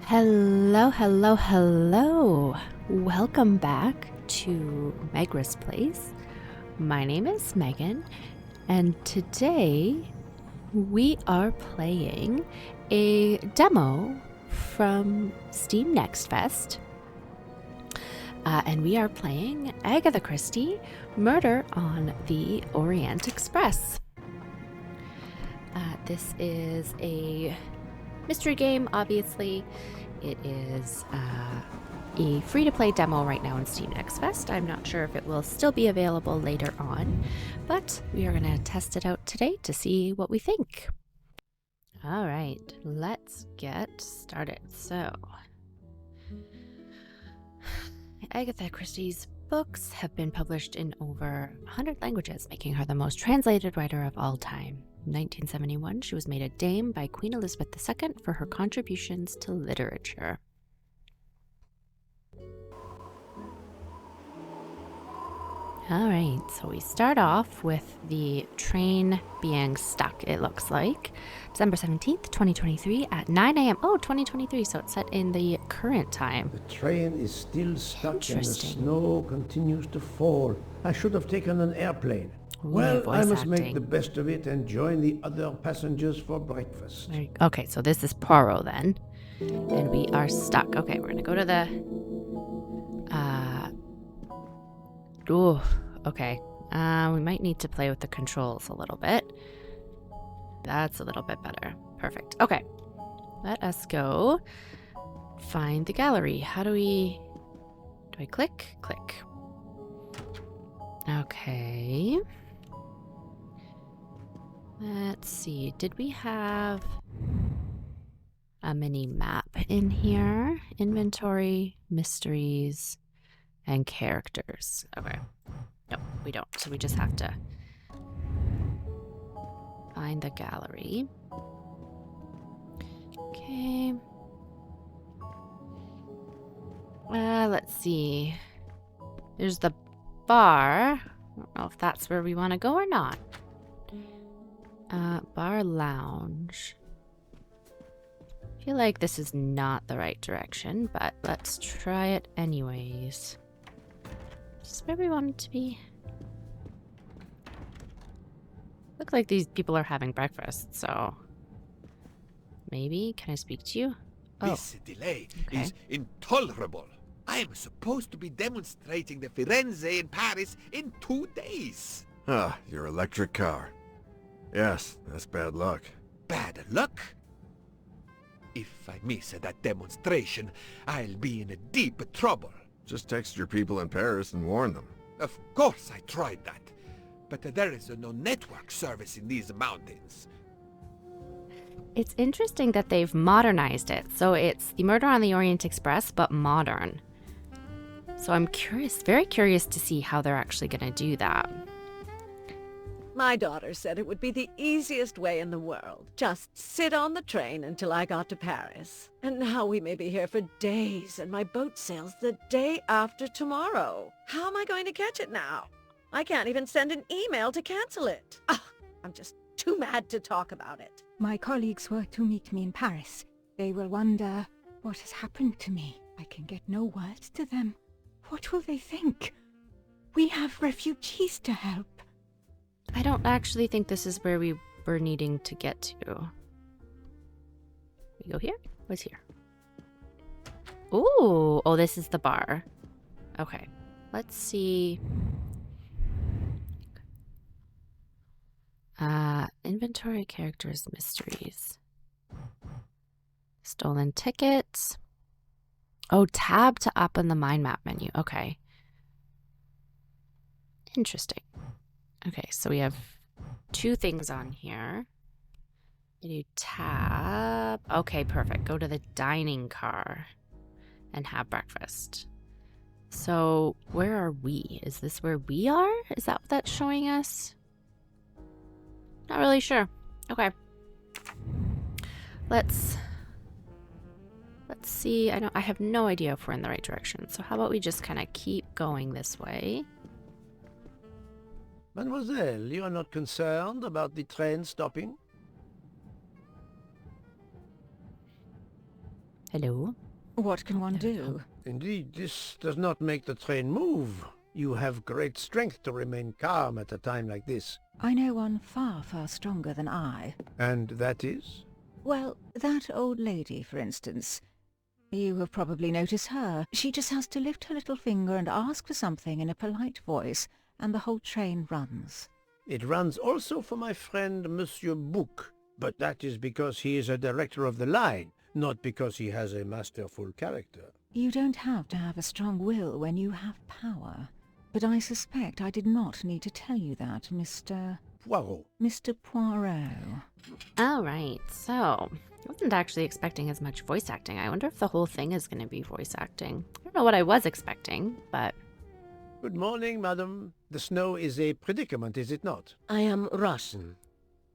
Hello, hello, hello. Welcome back to Megra's Place. My name is Megan, and today we are playing a demo from Steam Next Fest. And we are playing Agatha Christie, Murder on the Orient Express. This is a mystery game, obviously. It is a free-to-play demo right now in Steam Next Fest. I'm not sure if it will still be available later on, but we are going to test it out today to see what we think. All right, let's get started. So, Agatha Christie's books have been published in over 100 languages, making her the most translated writer of all time. In 1971, she was made a dame by Queen Elizabeth II for her contributions to literature. All right, so we start off with the train being stuck, it looks like. December 17th, 2023 at 9 a.m. Oh, 2023, so it's set in the current time. The train is still stuck and the Interesting. snow continues to fall. I should have taken an airplane. Ooh, Well, I voice must make acting. the best of it and join the other passengers for breakfast. Okay, so this is Poirot then. And we are stuck. Okay, we're gonna go to the... Ooh, okay. We might need to play with the controls a little bit. That's a little bit better. Perfect. Okay. Let us go find the gallery. How do we... Do I click? Click. Okay. Let's see. Did we have a mini map in here? Inventory, mysteries, and characters. Okay. Nope, we don't. So we just have to find the gallery. Okay. Let's see. There's the bar. I don't know if that's where we want to go or not. Bar lounge. I feel like this is not the right direction, but let's try it anyways. Is this where we want it to be? Look like these people are having breakfast, so maybe. Can I speak to you? Oh, This delay okay. is intolerable. I am supposed to be demonstrating the Firenze in Paris in 2 days. Ah, your electric car. Yes, that's bad luck. Bad luck? If I miss that demonstration, I'll be in deep trouble. Just text your people in Paris and warn them. Of course I tried that, but there is no network service in these mountains. It's interesting that they've modernized it. So it's the Murder on the Orient Express, but modern. So I'm curious, very curious to see how they're actually going to do that. My daughter said it would be the easiest way in the world. Just sit on the train until I got to Paris. And now we may be here for days, and my boat sails the day after tomorrow. How am I going to catch it now? I can't even send an email to cancel it. I'm just too mad to talk about it. My colleagues were to meet me in Paris. They will wonder what has happened to me. I can get no word to them. What will they think? We have refugees to help. I don't actually think this is where we were needing to get to. We go here? What's here? Ooh, oh, this is the bar. Okay, let's see. Inventory, characters, mysteries. Stolen tickets. Oh, tab to open the mind map menu. Okay. Interesting. Okay, so we have 2 things on here. You do tab. Okay, perfect. Go to the dining car and have breakfast. So where are we? Is this where we are? Is that what that's showing us? Not really sure. Okay. Let's see. I have no idea if we're in the right direction. So how about we just kind of keep going this way? Mademoiselle, you are not concerned about the train stopping? Hello. What can one There we do? Indeed, this does not make the train move. You have great strength to remain calm at a time like this. I know one far, far stronger than I. And that is? Well, that old lady, for instance. You have probably noticed her. She just has to lift her little finger and ask for something in a polite voice, and the whole train runs. It runs also for my friend Monsieur Bouc, but that is because he is a director of the line, not because he has a masterful character. You don't have to have a strong will when you have power. But I suspect I did not need to tell you that, Mr. Poirot. All right, so I wasn't actually expecting as much voice acting. I wonder if the whole thing is going to be voice acting. I don't know what I was expecting, but... Good morning, madam. The snow is a predicament, is it not? I am Russian.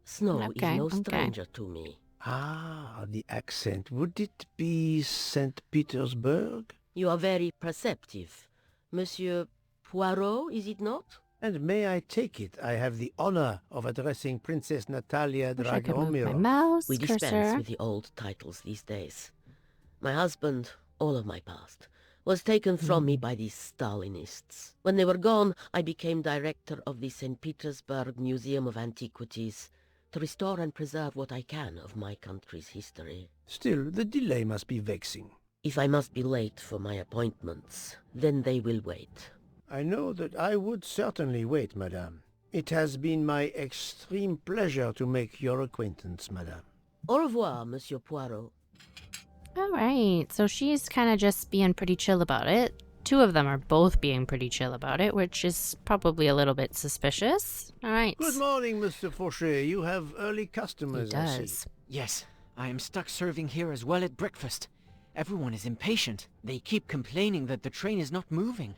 Snow Okay, is no okay. stranger to me. Ah, the accent. Would it be St. Petersburg? You are very perceptive. Monsieur Poirot, is it not? And may I take it, I have the honor of addressing Princess Natalia Wish I could move my Dragomiro. mouse We dispense cursor. with the old titles these days. My husband, all of my past, was taken from me by these Stalinists. When they were gone, I became director of the St. Petersburg Museum of Antiquities to restore and preserve what I can of my country's history. Still, the delay must be vexing. If I must be late for my appointments, then they will wait. I know that I would certainly wait, madame. It has been my extreme pleasure to make your acquaintance, madame. Au revoir, Monsieur Poirot. All right, so she's kind of just being pretty chill about it. Two of them are both being pretty chill about it, which is probably a little bit suspicious. All right. Good morning, Mr. Fauché. You have early He customers, I see. does. Yes, I am stuck serving here as well at breakfast. Everyone is impatient. They keep complaining that the train is not moving.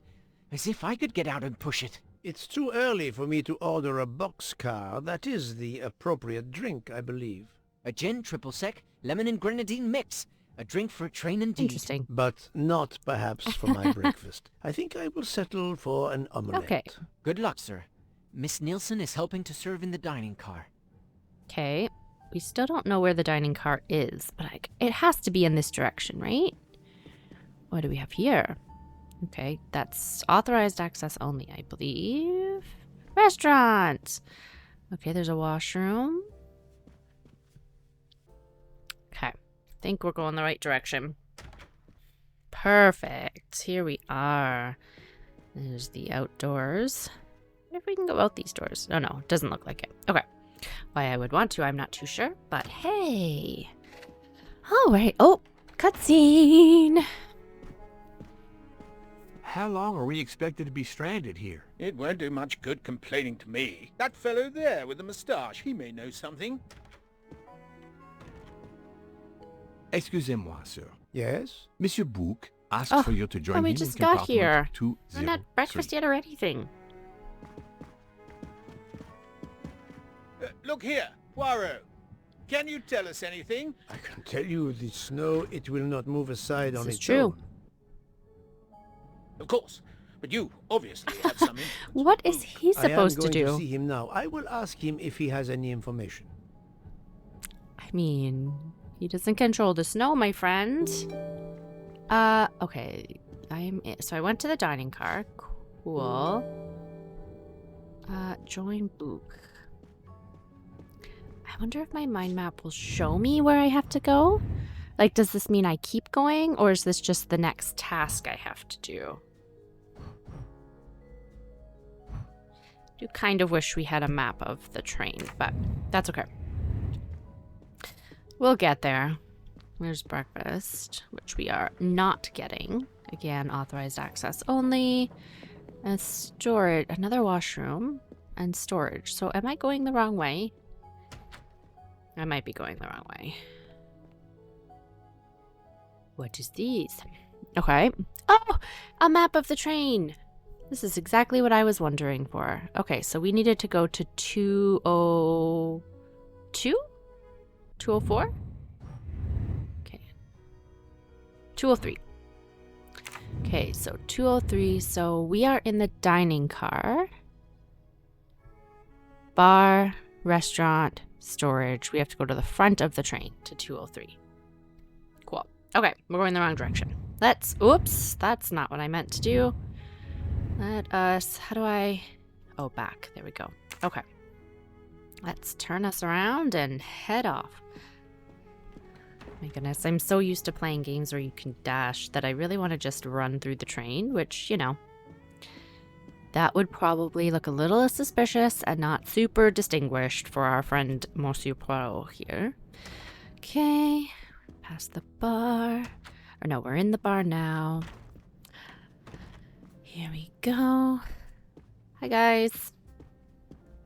As if I could get out and push it. It's too early for me to order a boxcar. That is the appropriate drink, I believe. A gin triple sec, lemon and grenadine mix. A drink for a train indeed. Interesting. But not perhaps for my breakfast. I think I will settle for an omelette. Okay. Good luck, sir. Miss Nielsen is helping to serve in the dining car. Okay. We still don't know where the dining car is, but it has to be in this direction, right? What do we have here? Okay, that's authorized access only, I believe. Restaurant! Okay, there's a washroom. Okay, think we're going the right direction. Perfect. Here we are. There's the outdoors. I wonder if we can go out these doors. Oh, no, it doesn't look like it. Okay. Why I would want to, I'm not too sure, but hey. All right. Oh, cutscene. How long are we expected to be stranded here? It won't do much good complaining to me. That fellow there with the moustache, he may know something. Excusez-moi, sir. Yes? Monsieur Bouc asked Oh, for you to join oh, him we in just got compartment here. 203. We're not breakfast yet or anything. Look here, Poirot. Can you tell us anything? I can tell you the snow, it will not move aside This on is its true. own. Of course. But you obviously have some influence. What is he I am supposed to going to do? see him now. I will ask him if he has any information. I mean, he doesn't control the snow, my friend. Okay. So I went to the dining car. Cool. Join book. I wonder if my mind map will show me where I have to go. Like, does this mean I keep going, or is this just the next task I have to do? I do kind of wish we had a map of the train, but that's okay. We'll get there. There's breakfast, which we are not getting. Again, authorized access only. And storage, another washroom and storage. So am I going the wrong way? I might be going the wrong way. What is this? Okay. Oh, a map of the train. This is exactly what I was wondering for. Okay, so we needed to go to 202? 204? Okay. 203. Okay, so 203. So we are in the dining car. Bar, restaurant, storage. We have to go to the front of the train to 203. Cool. Okay, we're going the wrong direction. Oops, that's not what I meant to do. How do I... Oh, back. There we go. Okay. Let's turn us around and head off. My goodness, I'm so used to playing games where you can dash that I really want to just run through the train, which, you know, that would probably look a little suspicious and not super distinguished for our friend Monsieur Poirot here. Okay, past the bar. Or no, we're in the bar now. Here we go. Hi, guys.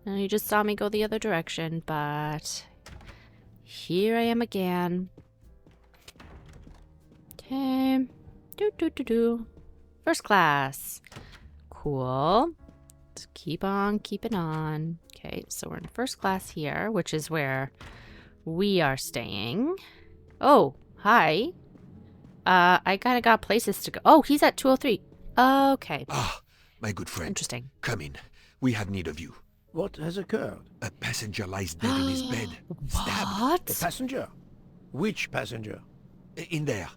Now you just saw me go the other direction, but here I am again. Okay. First class. Cool. Let's keep on keeping on. Okay, so we're in first class here, which is where we are staying. Oh, hi. I kinda got places to go. Oh, he's at 203. Okay. Ah, my good friend. Interesting. Come in. We have need of you. What has occurred? A passenger lies dead in his bed. Stabbed. What? A passenger? Which passenger? In there.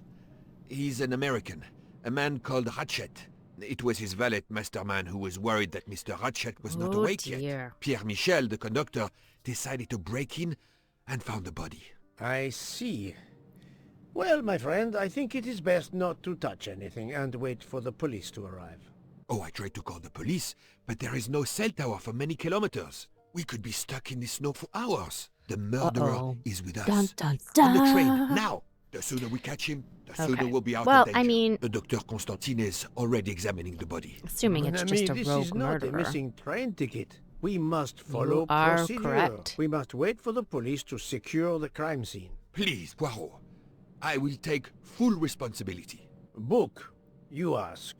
He's an American. A man called Ratchett. It was his valet, Masterman, who was worried that Mr. Ratchett was not Oh, awake dear. yet. Pierre Michel, the conductor, decided to break in and found the body. I see. Well, my friend, I think it is best not to touch anything and wait for the police to arrive. Oh, I tried to call the police, but there is no cell tower for many kilometers. We could be stuck in the snow for hours. The murderer Uh-oh. is with us. Dun, dun, On the train, dun. now! The sooner we catch him, the sooner Okay. we'll be out Well, of danger. I mean- The Dr. Constantine is already examining the body. Assuming it's Mon just ami, a this rogue is not a murderer. missing train ticket. We must follow are procedure. correct. We must wait for the police to secure the crime scene. Please, Poirot. I will take full responsibility. Book, you ask.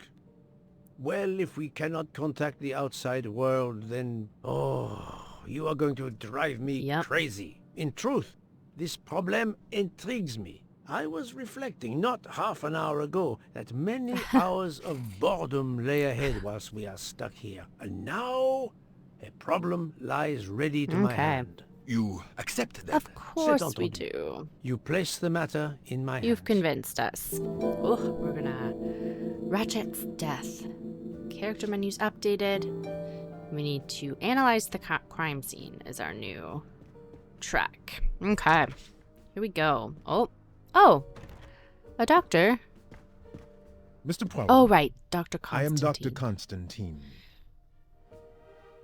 Well, if we cannot contact the outside world, then... Oh, you are going to drive me Yep. crazy. In truth, this problem intrigues me. I was reflecting not half an hour ago that many hours of boredom lay ahead whilst we are stuck here. And now, a problem lies ready to my Okay. hand. You accept that? Of course entendu. we do. You place the matter in my You've hands. convinced us. Oh, we're gonna... Ratchett's death. Character menus updated. We need to analyze the crime scene is our new track. Okay. Here we go. Oh, a doctor. Mr. Poirot. Oh, right. Dr. I am Constantine. Dr. Constantine.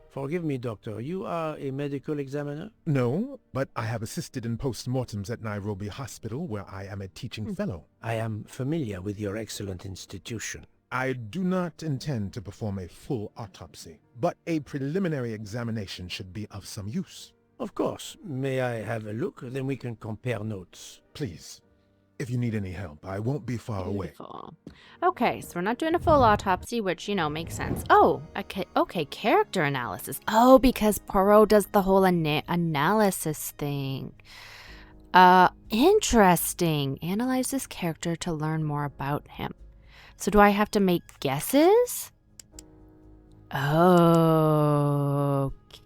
Forgive me, doctor. You are a medical examiner? No, but I have assisted in post-mortems at Nairobi Hospital, where I am a teaching fellow. I am familiar with your excellent institution. I do not intend to perform a full autopsy, but a preliminary examination should be of some use. Of course. May I have a look? Then we can compare notes. Please, if you need any help, I won't be far away. Beautiful. Okay, so we're not doing a full autopsy, which, you know, makes sense. Oh, okay, character analysis. Oh, because Poirot does the whole analysis thing. Interesting. Analyze this character to learn more about him. So do I have to make guesses?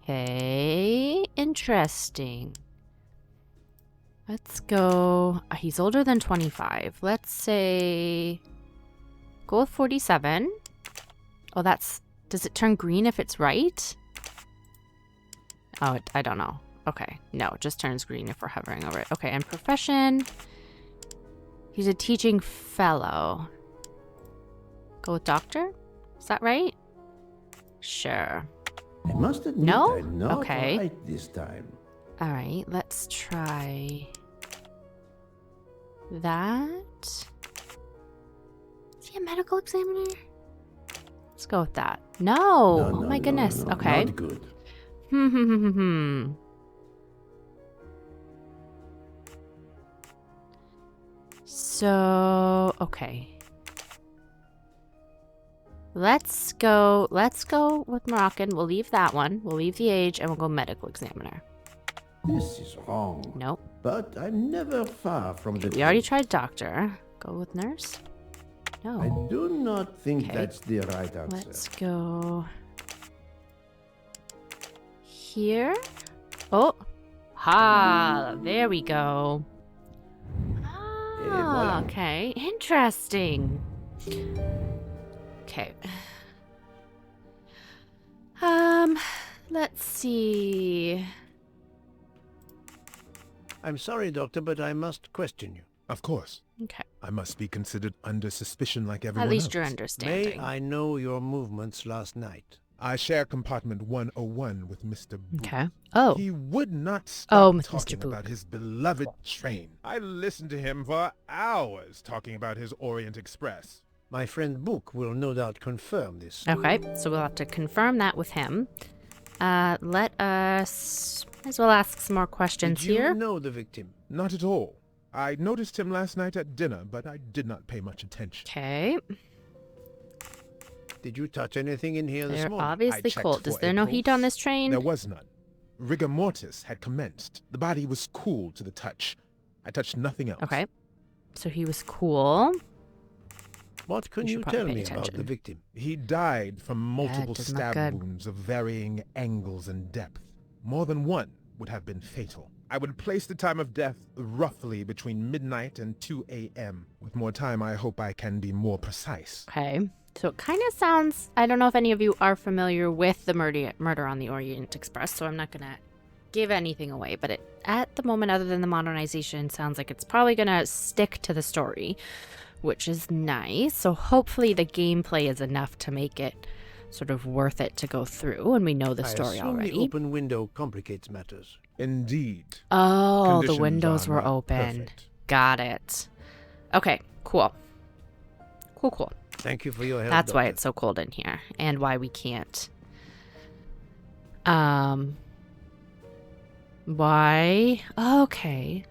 Okay, interesting. Let's go. He's older than 25. Let's say. Go with 47. Oh, that's. Does it turn green if it's right? Oh, I don't know. Okay. No, it just turns green if we're hovering over it. Okay, and profession. He's a teaching fellow. Go with doctor? Is that right? Sure. I must admit No? I'm not Okay. right this time. All right, let's try that. Is he a medical examiner? Let's go with that. No. Oh my goodness. No, okay. Not good. So, okay. Let's go with Moroccan. We'll leave that one. We'll leave the age and we'll go medical examiner. This is wrong. Nope. But I'm never far from the We already truth. tried doctor. Go with nurse. No. I do not think Okay. that's the right answer. Let's go here. Oh, ha! There we go. Ah, okay. Interesting. Okay. Let's see. I'm sorry, Doctor, but I must question you. Of course. Okay. I must be considered under suspicion like At everyone least else. you're May understanding. I know your movements last night? I share compartment 101 with Mr. Booth. Okay. Oh. He would not Oh, stop with Mr. talking Booth. about his beloved train. I listened to him for hours talking about his Orient Express. My friend Book will no doubt confirm this. Okay, so we'll have to confirm that with him. Let us... Might as well ask some more questions Did you here. know the victim? Not at all. I noticed him last night at dinner, but I did not pay much attention. Okay. Did you touch anything in here this They're morning? obviously I checked cold. Is for there a no heat on pulse. this train? There was none. Rigor mortis had commenced. The body was cool to the touch. I touched nothing else. Okay. So he was cool. What can You you should probably tell pay me about attention. the victim? He died from multiple does not stab good. wounds of varying angles and depth. More than one would have been fatal. I would place the time of death roughly between midnight and 2 a.m. With more time, I hope I can be more precise. Okay. So it kind of sounds... I don't know if any of you are familiar with the murder on the Orient Express, so I'm not going to give anything away. But at the moment, other than the modernization, sounds like it's probably going to stick to the story, which is nice. So hopefully the gameplay is enough to make it sort of worth it to go through, and we know the story I assume already. the open window complicates matters. Indeed. Oh, the Conditions windows are were not open. perfect. Got it. Okay, cool. Cool. Thank you for your help, That's why Doctor. it's so cold in here, and why we can't. Why? Okay.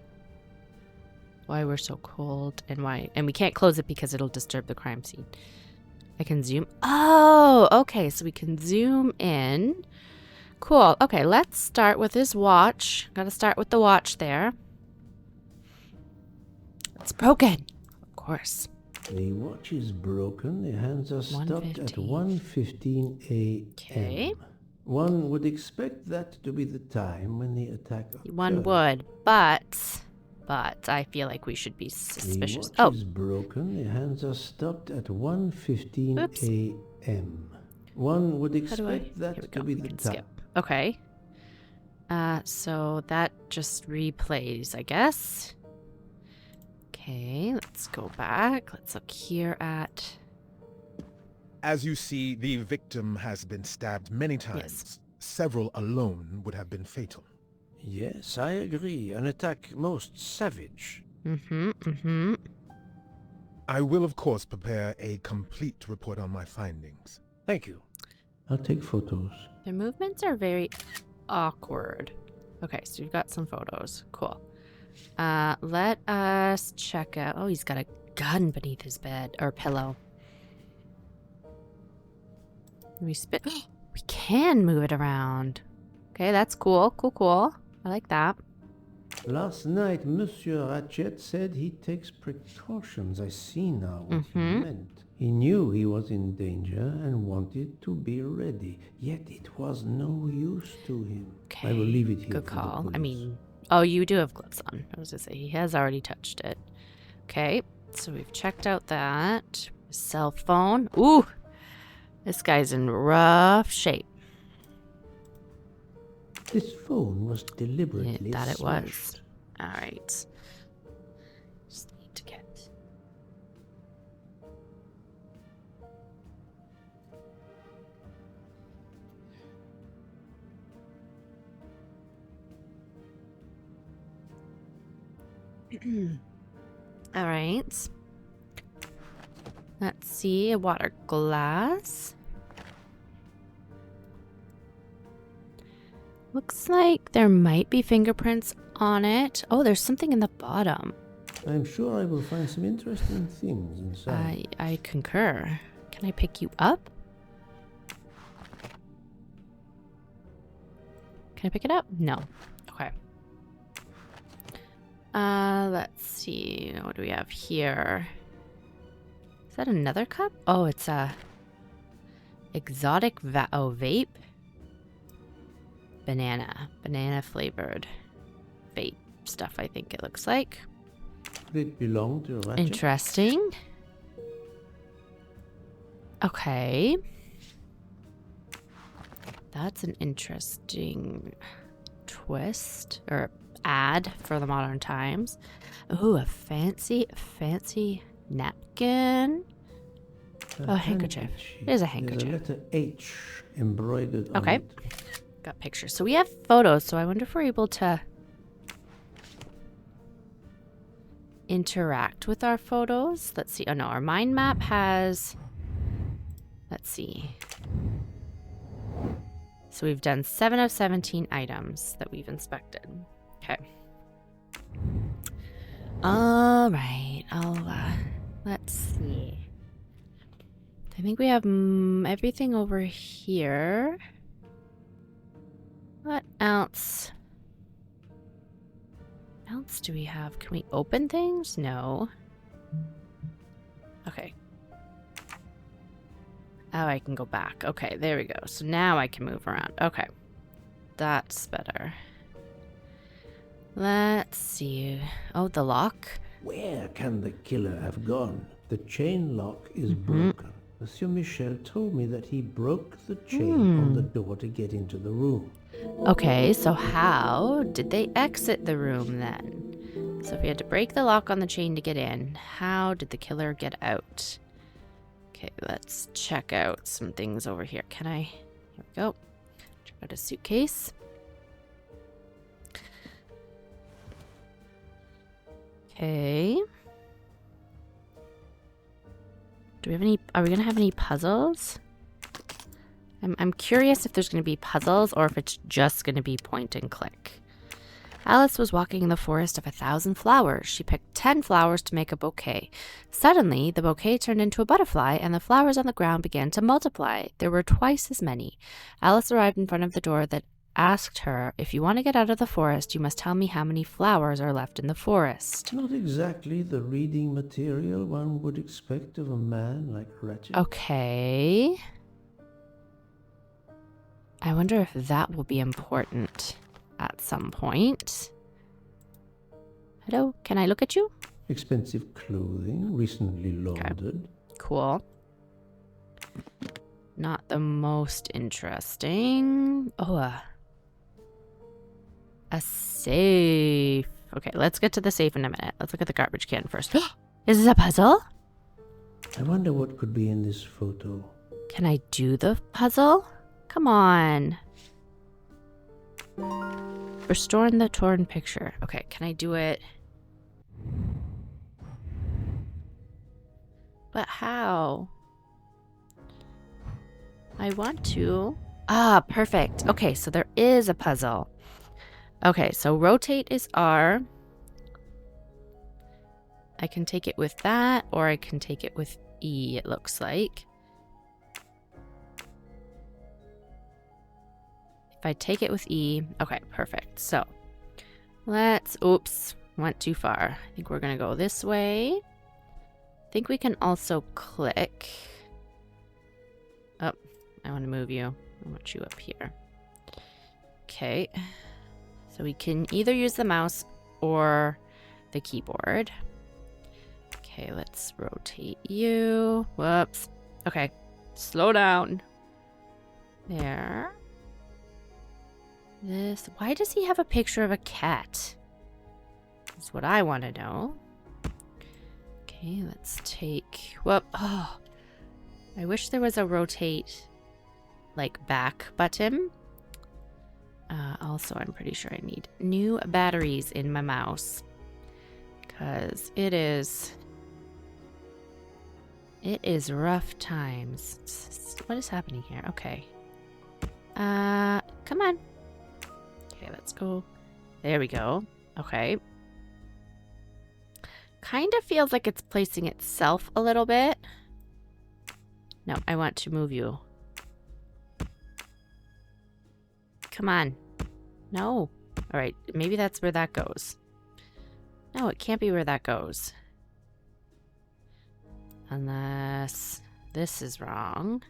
Why we're so cold, and why... And we can't close it because it'll disturb the crime scene. I can zoom... Oh, okay, so we can zoom in. Cool. Okay, let's start with his watch. Gotta start with the watch there. It's broken. Of course. The watch is broken. The hands are stopped at 1:15. 1:15 a.m. Okay. One would expect that to be the time when the attack occurred. One would, but I feel like we should be suspicious. The watch is broken. The hands are stopped at 1:15 Oops. a.m. One would How do I... expect that Here we to go. be We the can time. skip. Okay. So that just replays, I guess. Okay, let's go back. Let's look here at... As you see, the victim has been stabbed many times. Yes. Several alone would have been fatal. Yes, I agree. An attack most savage. I will, of course, prepare a complete report on my findings. Thank you. I'll take photos. Their movements are very awkward. Okay, so we've got some photos. Cool. Let us check out... Oh, he's got a gun beneath his bed, or pillow. We spit... We can move it around. Okay, that's cool. Cool. I like that. Last night, Monsieur Ratchett said he takes precautions. I see now what he meant. He knew he was in danger and wanted to be ready, yet it was no use to him. Okay. I will leave it here. Good for the call. I police. mean... Oh, you do have gloves on. I was gonna say, he has already touched it. Okay, so we've checked out that. Cell phone. Ooh! This guy's in rough shape. This phone was deliberately That it was. smashed. Alright. Just need to get... Alright. Let's see, a water glass. Looks like there might be fingerprints on it. Oh, there's something in the bottom. I'm sure I will find some interesting things inside. I concur. Can I pick you up? Can I pick it up? No. Okay. Let's see. What do we have here? Is that another cup? Oh, it's a exotic vape. Banana flavored vape stuff, I think it looks like. Could it belong to Ratchett? Interesting. Okay. That's an interesting twist or ad for the modern times. Ooh, a fancy napkin. Oh, handkerchief. There's a handkerchief. There's a letter H embroidered on Okay. it. Got pictures. So we have photos, so I wonder if we're able to interact with our photos. Let's see. Oh no, our mind map has, let's see. So we've done 7 of 17 items that we've inspected. Okay. All right. Let's see. I think we have everything over here. What else? What else do we have? Can we open things? No. Okay. Oh, I can go back. Okay, there we go. So now I can move around. Okay. That's better. Let's see. Oh, the lock. Where can the killer have gone? The chain lock is broken. Monsieur Michel told me that he broke the chain on the door to get into the room. Okay, so how did they exit the room then? So if we had to break the lock on the chain to get in, how did the killer get out? Okay, let's check out some things over here. Can I? Here we go. Check out a suitcase. Okay. Do we have any? Are we gonna have any puzzles? I'm curious if there's gonna be puzzles or if it's just gonna be point and click. Alice was walking in the forest of 1,000 flowers. She picked 10 flowers to make a bouquet. Suddenly, the bouquet turned into a butterfly, and the flowers on the ground began to multiply. There were twice as many. Alice arrived in front of the door that asked her, "If you want to get out of the forest, you must tell me how many flowers are left in the forest." Not exactly the reading material one would expect of a man like Ratchett. Okay. I wonder if that will be important at some point. Hello, can I look at you? Expensive clothing, recently laundered. Cool. Not the most interesting. Oh, a safe. Okay, let's get to the safe in a minute. Let's look at the garbage can first. Is this a puzzle? I wonder what could be in this photo. Can I do the puzzle? Come on. Restoring the torn picture. Okay, can I do it? But how? I want to. Ah, perfect. Okay, so there is a puzzle. Okay, so rotate is R. I can take it with that, or I can take it with E, it looks like. If I take it with E, okay, perfect. So let's, oops, went too far. I think we're gonna go this way. I think we can also click. Oh, I want to move you. I want you up here. Okay. So we can either use the mouse or the keyboard. Okay, let's rotate you. Whoops. Okay, slow down. There. This. Why does he have a picture of a cat? That's what I want to know. Okay, let's take. Whoop. Oh. I wish there was a rotate, like, back button. Also, I'm pretty sure I need new batteries in my mouse. Because it is rough times. What is happening here? Okay. Come on. Okay, let's go. There we go. Okay. Kind of feels like it's placing itself a little bit. No, I want to move you. Come on. No. All right, maybe that's where that goes. No, it can't be where that goes. Unless this is wrong.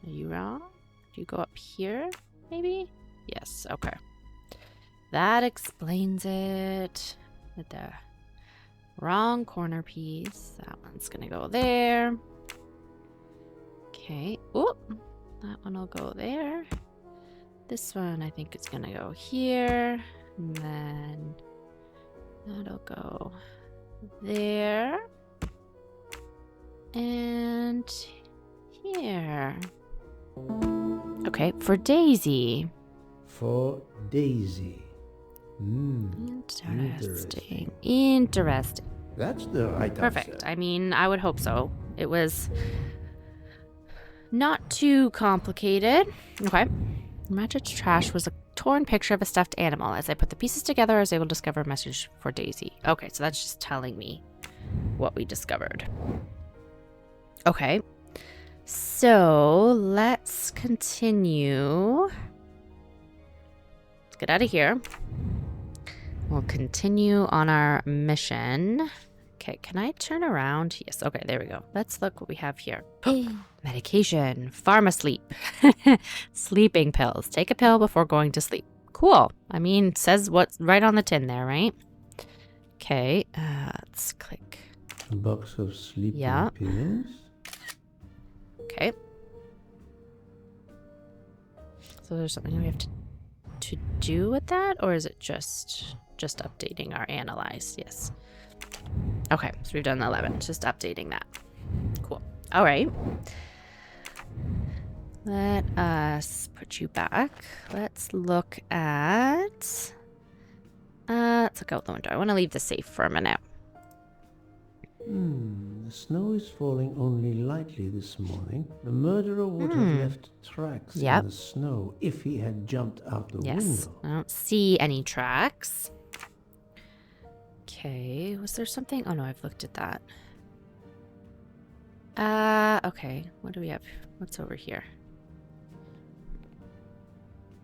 Are you wrong? Do you go up here, maybe? Yes, okay. That explains it. With the wrong corner piece. That one's gonna go there. Okay. Oh, that one will go there. This one I think is gonna go here. And then that'll go there. And here. Okay, for Daisy. For Daisy. Interesting. That's the right Perfect. answer. I mean, I would hope so. It was not too complicated. Okay. Ratchett's trash was a torn picture of a stuffed animal. As I put the pieces together, I was able to discover a message for Daisy. Okay, so that's just telling me what we discovered. Okay. So let's continue. Let's get out of here. We'll continue on our mission. Okay, can I turn around? Yes, okay, there we go. Let's look what we have here. Medication, pharmasleep, sleeping pills. Take a pill before going to sleep. Cool. I mean, it says what's right on the tin there, right? Okay, let's click. A box of sleeping pills. Okay. So there's something we have to do with that, or is it just updating our analyze? Yes. Okay, so we've done 11. Just updating that. Cool. All right. Let us put you back. Let's look at... let's look out the window. I want to leave the safe for a minute. The snow is falling only lightly this morning. The murderer would have left tracks in the snow if he had jumped out the window. I don't see any tracks. Okay, was there something? Oh no, I've looked at that. Okay, what do we have? What's over here?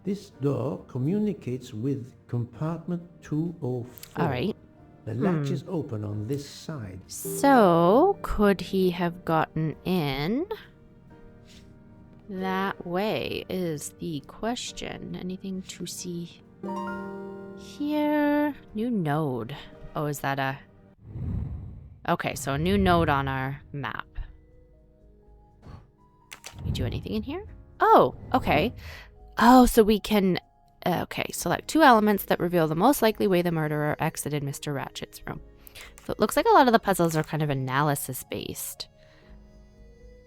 This door communicates with compartment 204. All right. The latch is open on this side. So, could he have gotten in that way is the question. Anything to see here? New node. Oh, is that a... Okay, so a new node on our map. Can we do anything in here? Oh, okay. Oh, so we can... Okay, select 2 elements that reveal the most likely way the murderer exited Mr. Ratchett's room. So it looks like a lot of the puzzles are kind of analysis-based.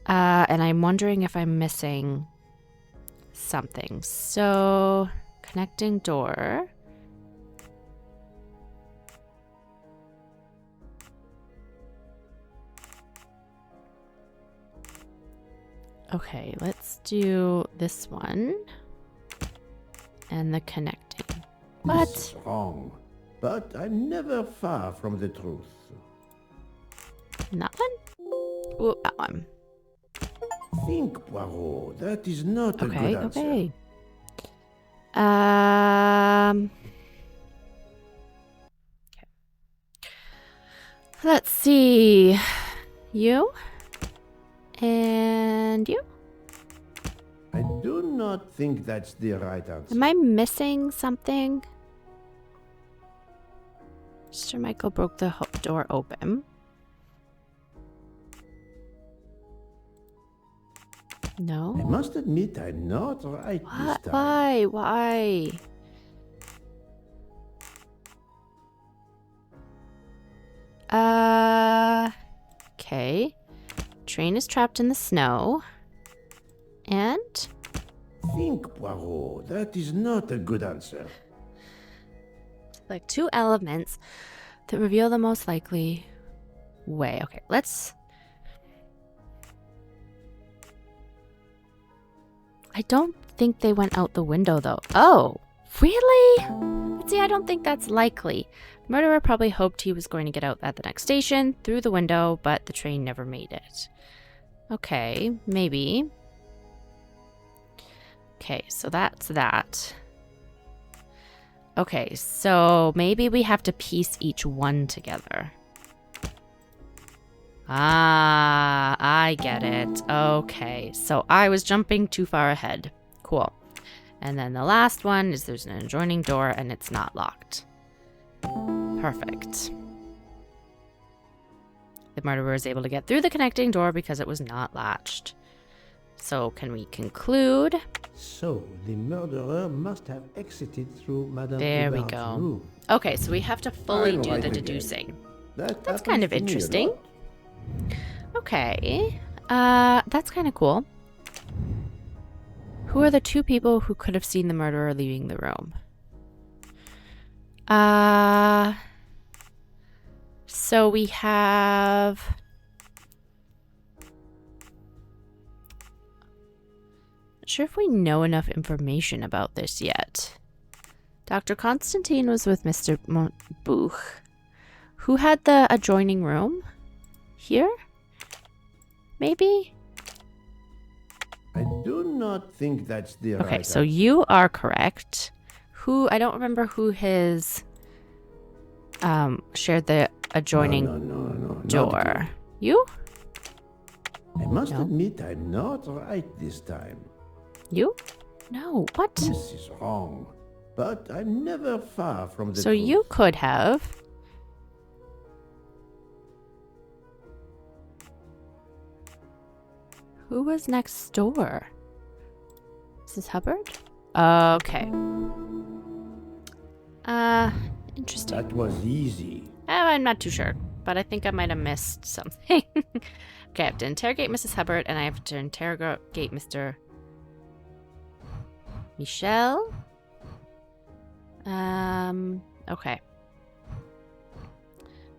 And I'm wondering if I'm missing something. So, connecting door. Okay, let's do this one. And the connecting. What? He's wrong, but I'm never far from the truth. That one? Ooh, that one. Think, Poirot. That is not a good answer. Okay. Let's see. You? And you? I do not think that's the right answer. Am I missing something? Mr. Michael broke the door open. No? I must admit I'm not right this time. Why? Why? Okay. Train is trapped in the snow. And? Think, Poirot. That is not a good answer. Like 2 elements that reveal the most likely way. Okay, let's... I don't think they went out the window, though. Oh, really? See, I don't think that's likely. Murderer probably hoped he was going to get out at the next station, through the window, but the train never made it. Okay, maybe. Okay, so that's that. Okay, so maybe we have to piece each one together. Ah, I get it. Okay, so I was jumping too far ahead. Cool. And then the last one is there's an adjoining door and it's not locked. Perfect. The murderer is able to get through the connecting door because it was not latched. So can we conclude? So, the murderer must have exited through Madame There we Hébard's go. room. Okay, so we have to fully I'm do right the again. deducing. That's kind of interesting. Okay. That's kind of cool. Who are the two people who could have seen the murderer leaving the room? So we have... Not sure if we know enough information about this yet. Dr. Constantine was with Mr. Buch. Who had the adjoining room? Here? Maybe? I do not think that's the right Okay, so answer. you are correct. Who, I don't remember who his, shared the adjoining No, door. You? I must No. admit I'm not right this time. You? No, what? This is wrong. But I'm never far from the So truth. you could have. Who was next door? Mrs. Hubbard? Okay. Interesting. That was easy. I'm not too sure, but I think I might have missed something. Okay, I have to interrogate Mrs. Hubbard, and I have to interrogate Mr. Michel. Okay.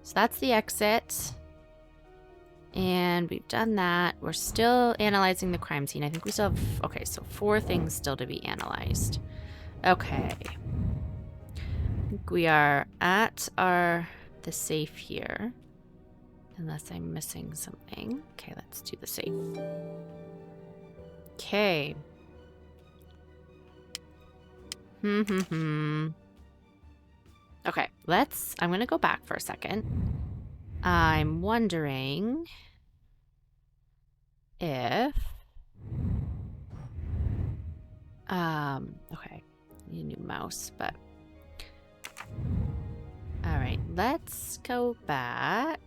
So that's the exit. And we've done that. We're still analyzing the crime scene. I think we still have... Okay, so 4 things still to be analyzed. Okay. I think we are at the safe here. Unless I'm missing something. Okay, let's do the safe. Okay. Okay, I'm gonna go back for a second. I'm wondering if... okay. Need a new mouse, but... Alright, let's go back.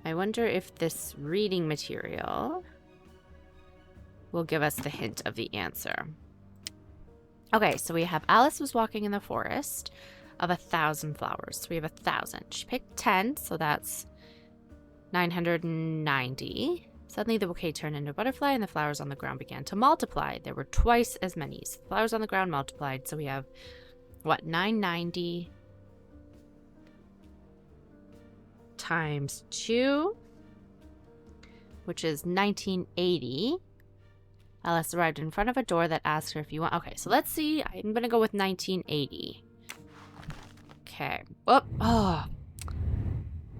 I wonder if this reading material will give us the hint of the answer. Okay, so we have Alice was walking in the forest of 1,000 flowers. So we have 1,000. She picked 10, so that's 990. Suddenly the bouquet turned into a butterfly and the flowers on the ground began to multiply. There were twice as many. So the flowers on the ground multiplied. So we have, what, 990 times 2, which is 1980. Alice arrived in front of a door that asked her if you want... Okay, so let's see. I'm going to go with 1980. Okay. Oh.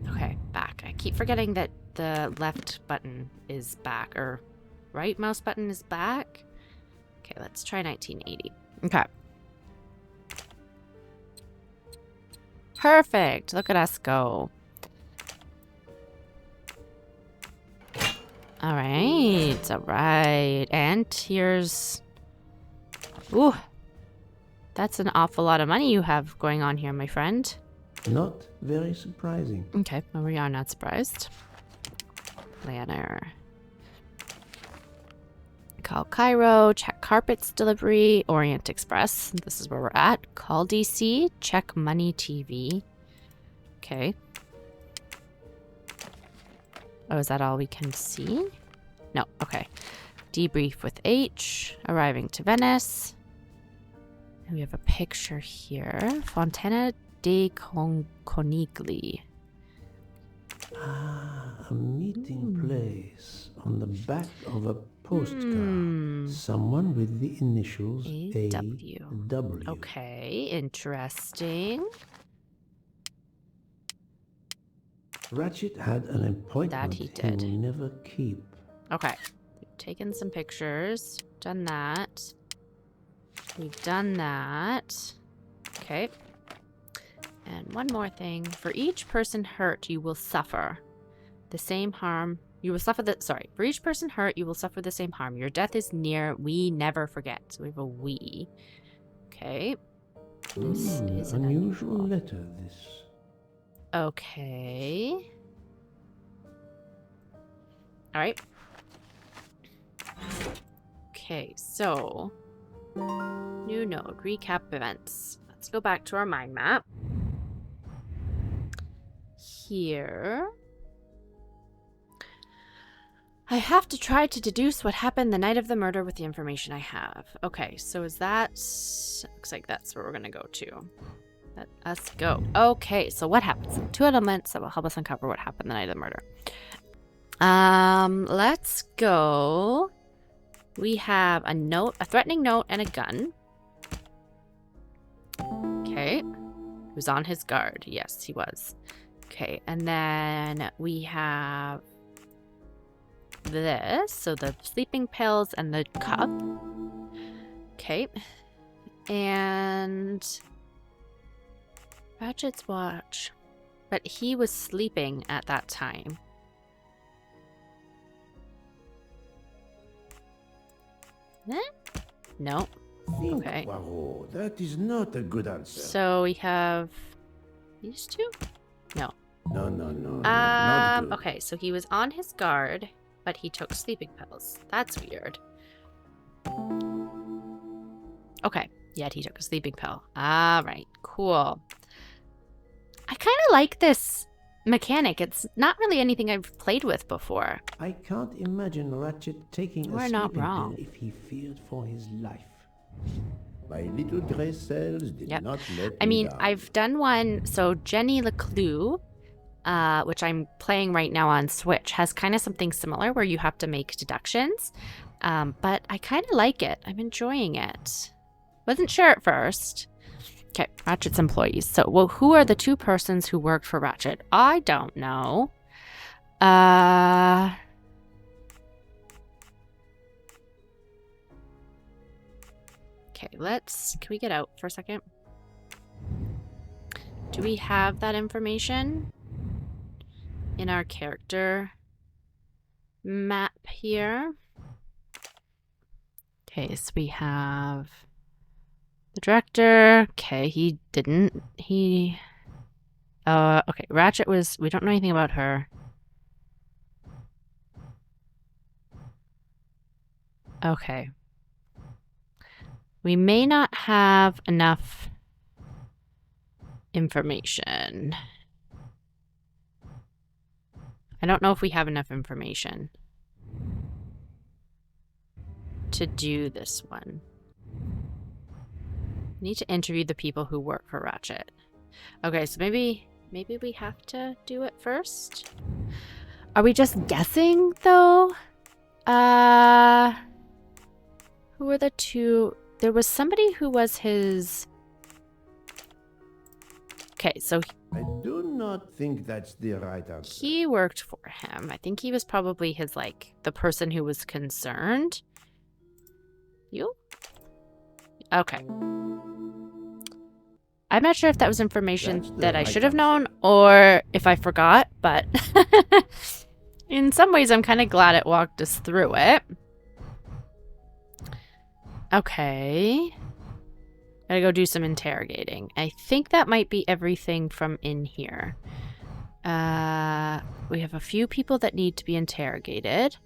Okay, back. I keep forgetting that the left button is back, or right mouse button is back. Okay, let's try 1980. Okay. Perfect. Look at us go. All right. And here's... Ooh. That's an awful lot of money you have going on here, my friend. Not very surprising. Okay, well, we are not surprised. Planner. Call Cairo. Check carpets delivery. Orient Express. This is where we're at. Call DC. Check money TV. Okay. Oh, is that all we can see? No, okay. Debrief with H. Arriving to Venice. And we have a picture here. Fontana dei Conigli. Ah, a meeting place on the back of a postcard. Someone with the initials A.W. A.W. Okay, interesting. Ratchett had an appointment That he did. will never keep. Okay. We've taken some pictures. Done that. We've done that. Okay. And one more thing. For each person hurt, you will suffer the same harm. You will suffer the... Sorry. For each person hurt, you will suffer the same harm. Your death is near. We never forget. So we have a we. Okay. This is an unusual letter, this. Okay. All right. Okay, so new node, recap events. Let's go back to our mind map. Here. I have to try to deduce what happened the night of the murder with the information I have. Okay, so is that... Looks like that's where we're going to go to. Let us go. Okay, so what happens? 2 elements that will help us uncover what happened the night of the murder. Let's go. We have a note, a threatening note, and a gun. Okay. He was on his guard. Yes, he was. Okay, and then we have this. So the sleeping pills and the cup. Okay. And Ratchett's watch. But he was sleeping at that time. Eh? No. Okay. Poirot, that is not a good answer. So we have these two? No. No, not good. Okay, so he was on his guard, but he took sleeping pills. That's weird. Okay, yet he took a sleeping pill. Alright, cool. I kind of like this mechanic. It's not really anything I've played with before. I can't imagine Ratchett taking We're a not sleeping wrong. pill if he feared for his life. My little gray cells did Yep. not let I me mean, down. I've done one. So Jenny Leclue, which I'm playing right now on Switch, has kind of something similar where you have to make deductions. But I kind of like it. I'm enjoying it. Wasn't sure at first. Okay, Ratchett's employees. So, well, who are the 2 persons who worked for Ratchett? I don't know. Okay, can we get out for a second? Do we have that information in our character map here? Okay, so we have the director. Okay, he didn't. Okay, Ratchett was, we don't know anything about her. Okay. We may not have enough information. I don't know if we have enough information to do this one. We need to interview the people who work for Ratchett. Okay, so maybe we have to do it first. Are we just guessing though? Who were the 2? There was somebody who was his... Okay, so I do not think that's the right answer. he worked for him. I think he was probably his, like, the person who was concerned. You? Okay. I'm not sure if that was information That's the that I right should have answer. known or if I forgot, but in some ways I'm kind of glad it walked us through it. Okay. Gotta go do some interrogating. I think that might be everything from in here. We have a few people that need to be interrogated.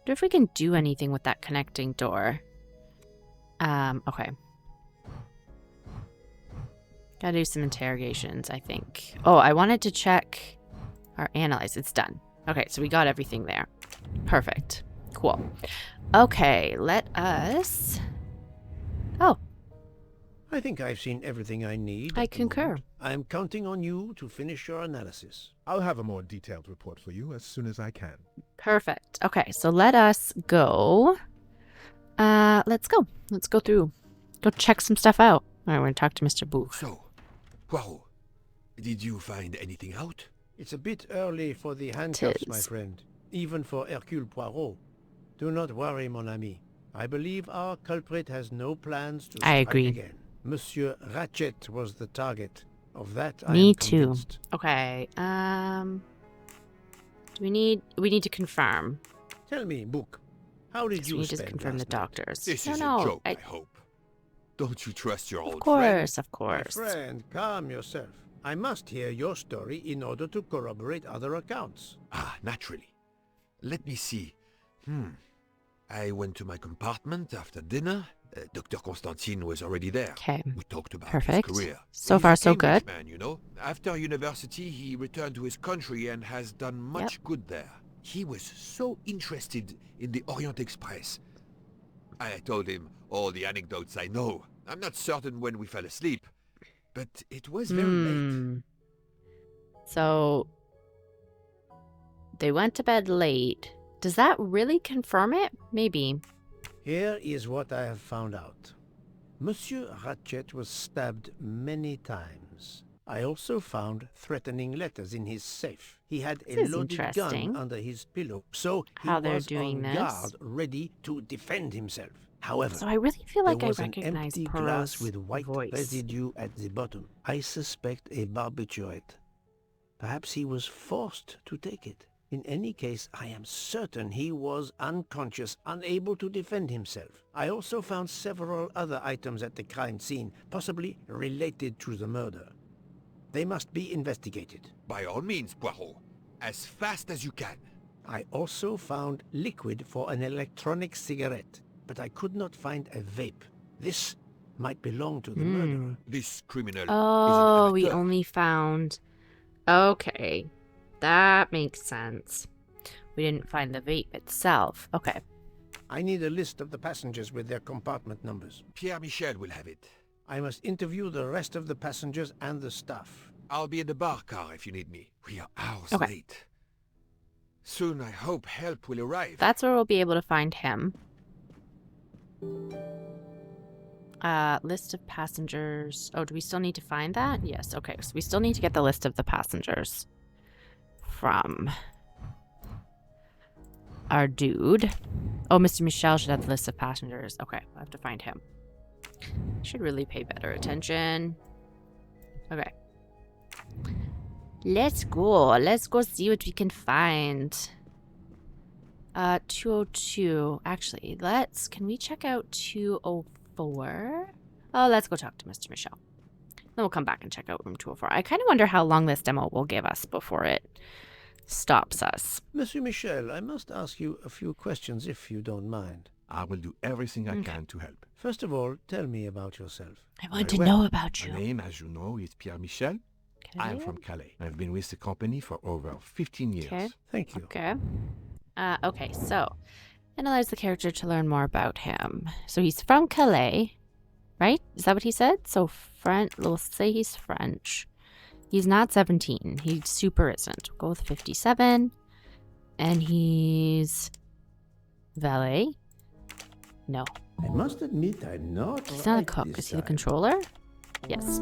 Wonder if we can do anything with that connecting door. Okay. Gotta do some interrogations, I think. Oh, I wanted to check our analyze. It's done. Okay, so we got everything there. Perfect. Cool. Okay, let us... Oh, I think I've seen everything I need. I at the concur. moment. I'm counting on you to finish your analysis. I'll have a more detailed report for you as soon as I can. Perfect. Okay, so let us go. Let's go. Let's go through. Go check some stuff out. All right, we're going to talk to Mr. Booth. So, Poirot, did you find anything out? It's a bit early for the handcuffs, my Tis. friend. Even for Hercule Poirot. Do not worry, mon ami. I believe our culprit has no plans to I strike agree. again. Monsieur Ratchett was the target. Of that, I Me am too. convinced. Okay, do we need to confirm. Tell me, Book, How did Because we you need to spend confirm the last night? doctors. This No, is a no. joke, I hope. Don't you trust your Of old friend? course, of My course. friend, calm yourself. I must hear your story in order to corroborate other accounts. Ah, naturally. Let me see. I went to my compartment after dinner. Dr. Constantine was already there. Okay. We talked about Perfect. his career. So He's far, a so Cambridge good. man, you know. After university, he returned to his country and has done much good there. He was so interested in the Orient Express. I told him all the anecdotes I know. I'm not certain when we fell asleep, but it was very late. So they went to bed late. Does that really confirm it? Maybe. Here is what I have found out. Monsieur Ratchett was stabbed many times. I also found threatening letters in his safe. He had a This is loaded gun interesting. under his pillow, so he How they're was doing on this. guard, ready to defend himself. However, So I really feel there like I was an recognize empty Poirot's glass with white voice. residue at the bottom. I suspect a barbiturate. Perhaps he was forced to take it. In any case, I am certain he was unconscious, unable to defend himself. I also found several other items at the crime scene, possibly related to the murder. They must be investigated. By all means, Poirot. As fast as you can. I also found liquid for an electronic cigarette, but I could not find a vape. This might belong to the murderer. This criminal Oh, is an we amateur. only found... Okay. That makes sense. We didn't find the vape itself. Okay. I need a list of the passengers with their compartment numbers. Pierre Michel will have it. I must interview the rest of the passengers and the staff. I'll be in the bar car if you need me. We are hours Okay. late. Soon I hope help will arrive. That's where we'll be able to find him. List of passengers. Oh, do we still need to find that? Yes. Okay. So we still need to get the list of the passengers from our dude. Oh, Mr. Michel should have the list of passengers. Okay. I have to find him. Should really pay better attention. Okay. Let's go. Let's go see what we can find. 202. Actually, can we check out 204? Oh, let's go talk to Mr. Michel. Then we'll come back and check out room 204. I kind of wonder how long this demo will give us before it stops us. Monsieur Michel, I must ask you a few questions if you don't mind. I will do everything I can to help. First of all, tell me about yourself. I want Very to well. know about you. My name, as you know, is Pierre Michel. I am from Calais. I've been with the company for over 15 years. Okay. Thank you. Okay. Okay, so analyze the character to learn more about him. So he's from Calais, right? Is that what he said? So French, we'll say he's French. He's not 17. He super isn't. We'll go with 57. And he's valet? No. I must admit I'm not He's not a right cook. this Is he the time. controller? Yes.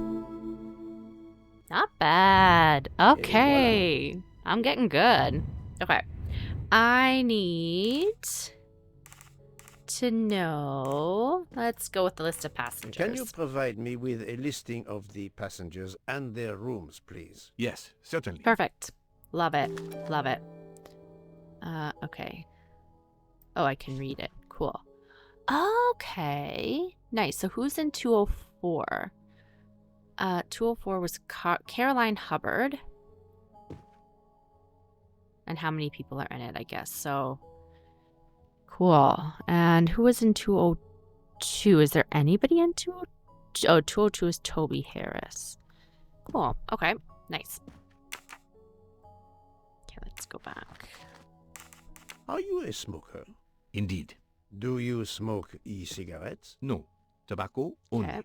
Not bad. Okay. I'm getting good. Okay. I need to know. Let's go with the list of passengers. Can you provide me with a listing of the passengers and their rooms, please? Yes, certainly. Perfect. Love it. Love it. Okay. Oh, I can read it. Cool. Okay. Nice. So who's in 204? 204 was Caroline Hubbard. And how many people are in it, I guess. So, cool. And who was in 202? Is there anybody in 202? Oh, 202 is Toby Harris. Cool. Okay. Nice. Okay, let's go back. Are you a smoker? Indeed. Do you smoke e-cigarettes? No. Tobacco only. Okay.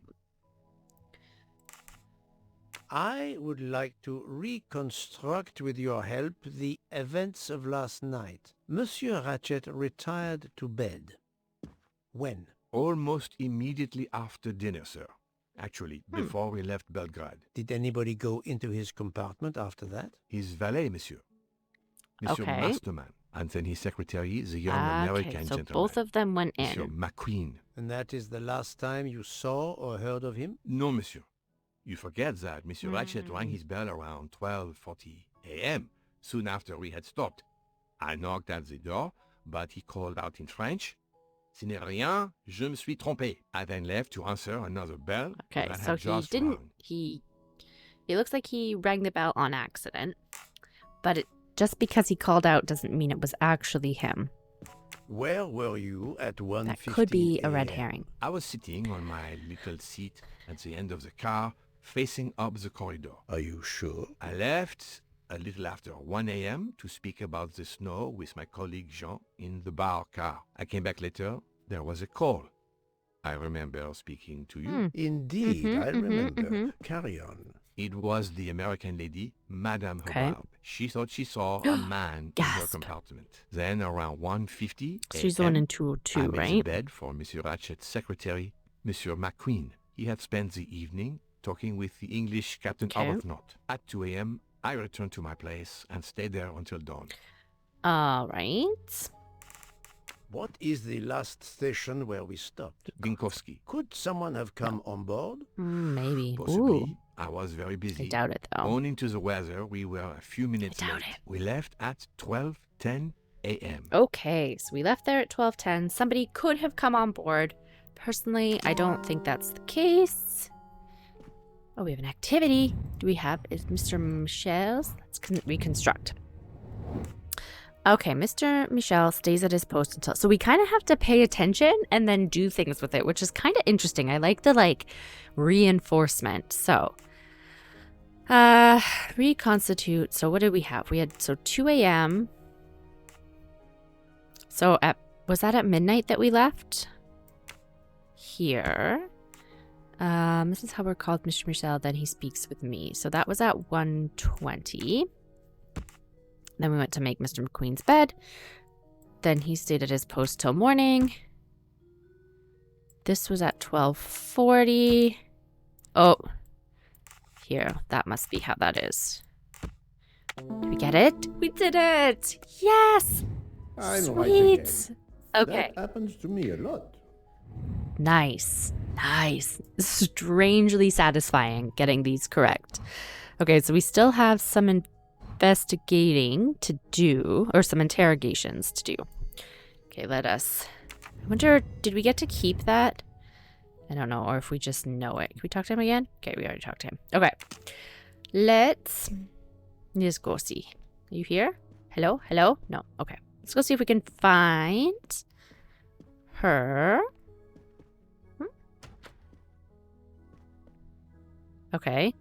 I would like to reconstruct with your help the events of last night. Monsieur Ratchett retired to bed. When? Almost immediately after dinner, sir. Actually, before we left Belgrade. Did anybody go into his compartment after that? His valet, monsieur. Monsieur Okay. Masterman. And then his secretary, the young Okay, American so gentleman. both of them went Monsieur in. McQueen. And that is the last time you saw or heard of him? No, monsieur. You forget that Monsieur Ratchett rang his bell around 12:40 a.m., soon after we had stopped. I knocked at the door, but he called out in French, "Ce n'est rien, je me suis trompé." I then left to answer another bell Okay, that so had he just didn't. rung. It looks like he rang the bell on accident, but just because he called out doesn't mean it was actually him. Where were you at 1:15 That could be a red a.m.? herring. I was sitting on my little seat at the end of the car, facing up the corridor. Are you sure? I left a little after 1 a.m. to speak about the snow with my colleague Jean in the bar car. I came back later. There was a call. I remember speaking to you. Indeed, I remember. Carry on. It was the American lady, Madame Okay. Hubbard. She thought she saw a man in her Gasp. compartment. Then around 1:50 She's the one in a.m., 202, I made the right? bed for Monsieur Ratchett's secretary, Monsieur McQueen. He had spent the evening talking with the English Captain Okay. Arbuthnot. At 2 a.m., I returned to my place and stayed there until dawn. All right. What is the last station where we stopped? Ginkowski. Could someone have come on board? Maybe. Possibly. Ooh, I was very busy. I doubt it though. Owing to the weather, we were a few minutes I doubt late. it. We left at 12:10 a.m. Okay, so we left there at 12:10. Somebody could have come on board. Personally, I don't think that's the case. Oh, we have an activity. Do we have? Is Mr. Michel's? Let's reconstruct. Okay, Mr. Michel stays at his post until... So we kind of have to pay attention and then do things with it, which is kind of interesting. I like the, reinforcement. So, reconstitute. So what did we have? We had, 2 a.m. So was that at midnight that we left? Here. Mrs. Hubbard called Mr. Michel, then he speaks with me. So that was at 1:20. Then we went to make Mr. McQueen's bed. Then he stayed at his post till morning. This was at 12:40. Oh, here. That must be how that is. Did we get it? We did it! Yes! I'm Sweet! right again. Okay. That happens to me a lot. Nice. Nice. Strangely satisfying getting these correct. Okay, so we still have some investigating to do, or some interrogations to do. Okay, I wonder, did we get to keep that? I don't know, or if we just know it. Can we talk to him again? Okay, we already talked to him. Okay. Let's go see. Are you here? Hello? Hello? No. Okay. Let's go see if we can find her. Okay.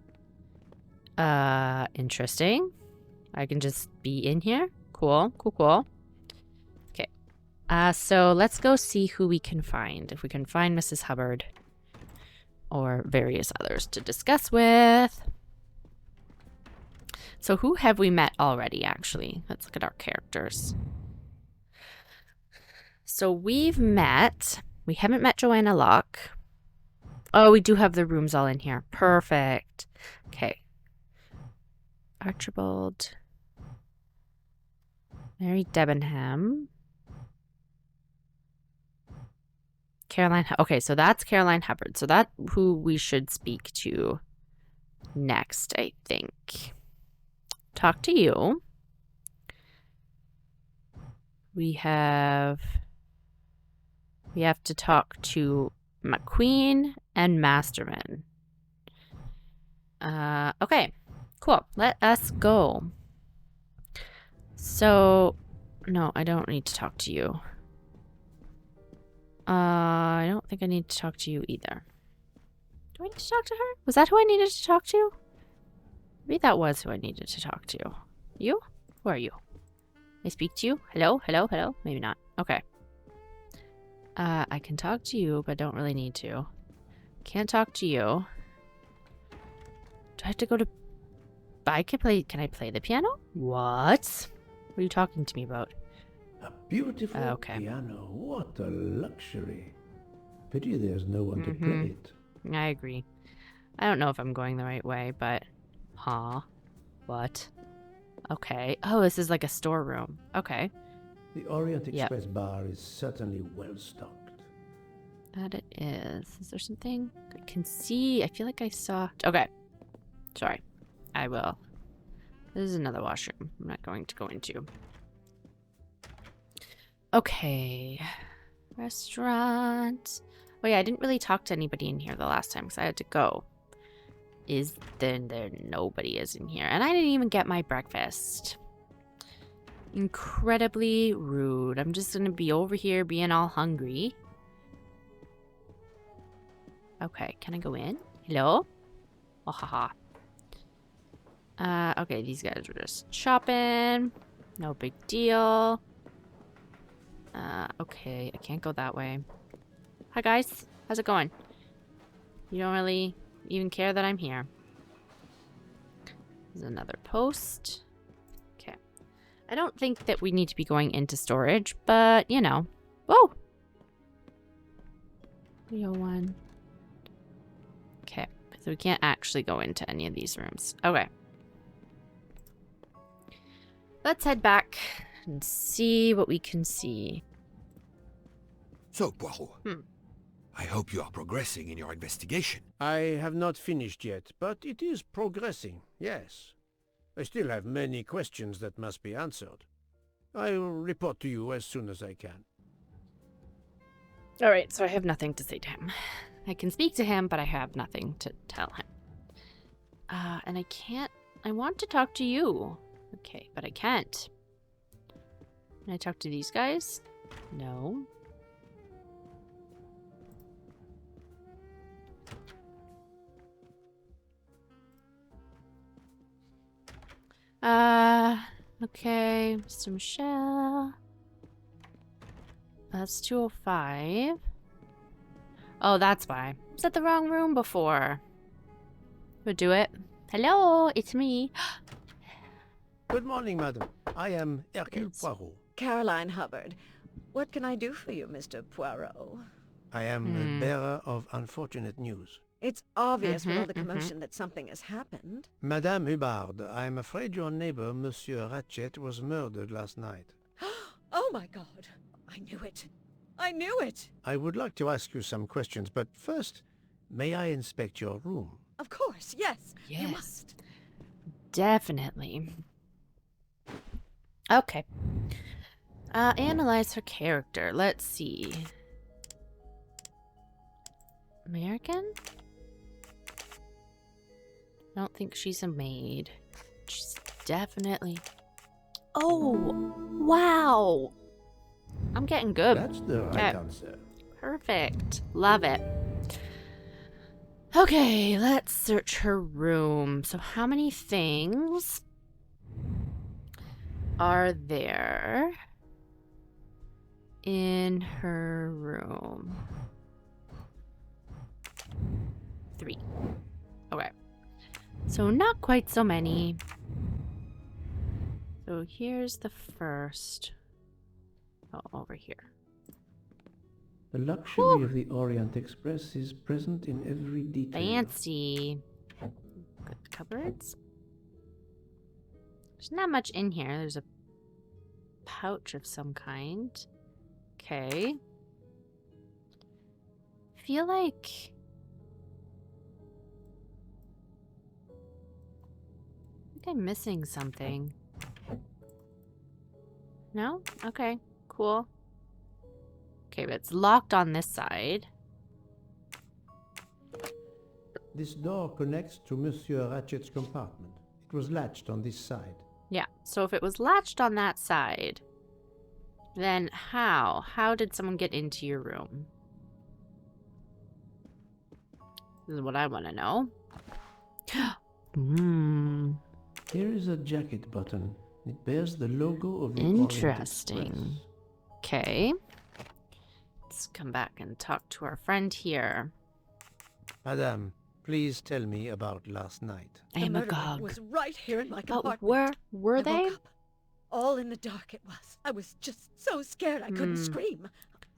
Interesting. I can just be in here. Cool. Cool. Okay. So let's go see who we can find. If we can find Mrs. Hubbard or various others to discuss with. So who have we met already, actually? Let's look at our characters. So we haven't met Joanna Locke. Oh, we do have the rooms all in here. Perfect. Okay. Archibald. Mary Debenham. Caroline. Okay, so that's Caroline Hubbard. So that's who we should speak to next, I think. Talk to you. We have to talk to McQueen and Masterman. Okay, cool. Let us go. So, no, I don't need to talk to you. I don't think I need to talk to you either. Do I need to talk to her? Was that who I needed to talk to? Maybe that was who I needed to talk to. You? Who are you? I speak to you? Hello? Hello? Hello? Maybe not. Okay. I can talk to you, but don't really need to. Can't talk to you. Do I have to go to... Can I play the piano? What? What are you talking to me about? A beautiful Okay. piano. What a luxury. Pity there's no one to play it. I agree. I don't know if I'm going the right way, but... Huh? What? Okay. Oh, this is like a storeroom. Okay. The Orient Express bar is certainly well stocked. That it is. Is there something I can see? I feel like I saw... Okay. Sorry. I will. This is another washroom I'm not going to go into. Okay. Restaurant. Oh yeah, I didn't really talk to anybody in here the last time because I had to go. Is there nobody is in here? And I didn't even get my breakfast. Incredibly rude. I'm just gonna be over here being all hungry. Okay, can I go in? Hello? Oh, haha. Okay, these guys are just shopping. No big deal. Okay, I can't go that way. Hi guys, how's it going? You don't really even care that I'm here. There's another post. Okay. I don't think that we need to be going into storage, but you know. Whoa! 301. Okay, so we can't actually go into any of these rooms. Okay. Let's head back and see what we can see. So, Poirot, I hope you are progressing in your investigation. I have not finished yet, but it is progressing, yes. I still have many questions that must be answered. I will report to you as soon as I can. Alright, so I have nothing to say to him. I can speak to him, but I have nothing to tell him. And I can't... I want to talk to you. Okay, but I can't. Can I talk to these guys? No. Okay, Mr. Michelle. That's 205. Oh, that's why. I was at the wrong room before. Would do it. Hello, it's me. Good morning, madam. I am Hercule Poirot. Caroline Hubbard. What can I do for you, Mr. Poirot? I am the bearer of unfortunate news. It's obvious with all the commotion that something has happened. Madame Hubbard, I am afraid your neighbor, Monsieur Ratchett, was murdered last night. Oh my God. I knew it. I knew it. I would like to ask you some questions, but first, may I inspect your room? Of course, yes. Yes. You must. Definitely. Okay. Analyze her character. Let's see. American? I don't think she's a maid. She's definitely... Oh! Wow! I'm getting good. That's the right answer. Perfect. Love it. Okay, let's search her room. So how many things are there in her room? 3. Okay. So not quite so many. So here's the first. Oh, over here. The luxury of the Orient Express is present in every detail. Fancy. Good cupboards. There's not much in here. There's a pouch of some kind. Okay. Feel like... I think I'm missing something. No? Okay. Cool. Okay, but it's locked on this side. This door connects to Monsieur Ratchett's compartment. It was latched on this side. Yeah, so if it was latched on that side, then how? How did someone get into your room? This is what I want to know. Here is a jacket button. It bears the logo of the Orient Interesting. Express. Okay. Let's come back and talk to our friend here. Madame, please tell me about last night. I The am murderer agog. was right here in my But compartment. were I they? woke up. All in the dark it was. I was just so scared I couldn't scream.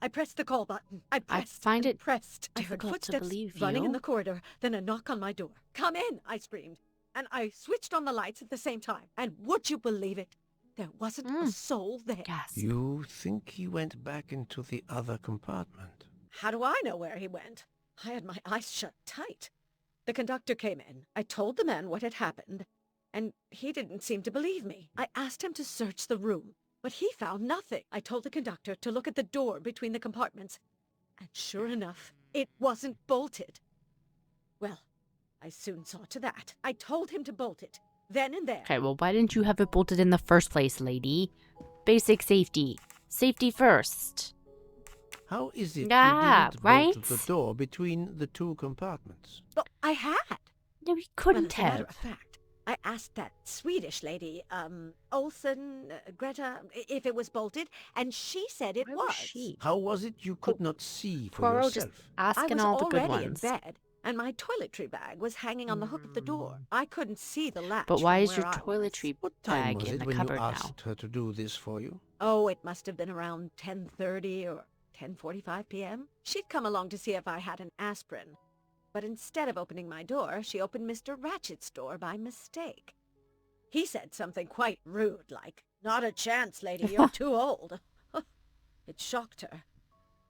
I pressed the call button. I pressed find and it pressed. I heard difficult to footsteps believe running in you. the corridor, then a knock on my door. Come in, I screamed. And I switched on the lights at the same time. And would you believe it? There wasn't a soul there. Gasp. You think he went back into the other compartment? How do I know where he went? I had my eyes shut tight. The conductor came in. I told the man what had happened, and he didn't seem to believe me. I asked him to search the room, But he found nothing. I told the conductor to look at the door between the compartments. And sure enough, it wasn't bolted. Well, I soon saw to that. I told him to bolt it, then and there. Okay, well, why didn't you have it bolted in the first place, lady? Basic safety. Safety first. How is it Yeah, you didn't right? bolt the door between the two compartments? But I had. No, you Well, couldn't as a matter have. of fact, I asked that Swedish lady, Olsen, Greta, if it was bolted, and she said it Where was. was she? How was it you could not see for Poirot just yourself? I asking was all the good already in ones. bed, and my toiletry bag was hanging on the hook of the door. I couldn't see the latch. But why from is your where I was. toiletry What time bag was in it the when you cupboard now? asked her to do this for you? Oh, it must have been around 10:30 or 10:45 p.m. She'd come along to see if I had an aspirin. But instead of opening my door, she opened Mr. Ratchett's door by mistake. He said something quite rude, like, "Not a chance, lady, you're too old." It shocked her.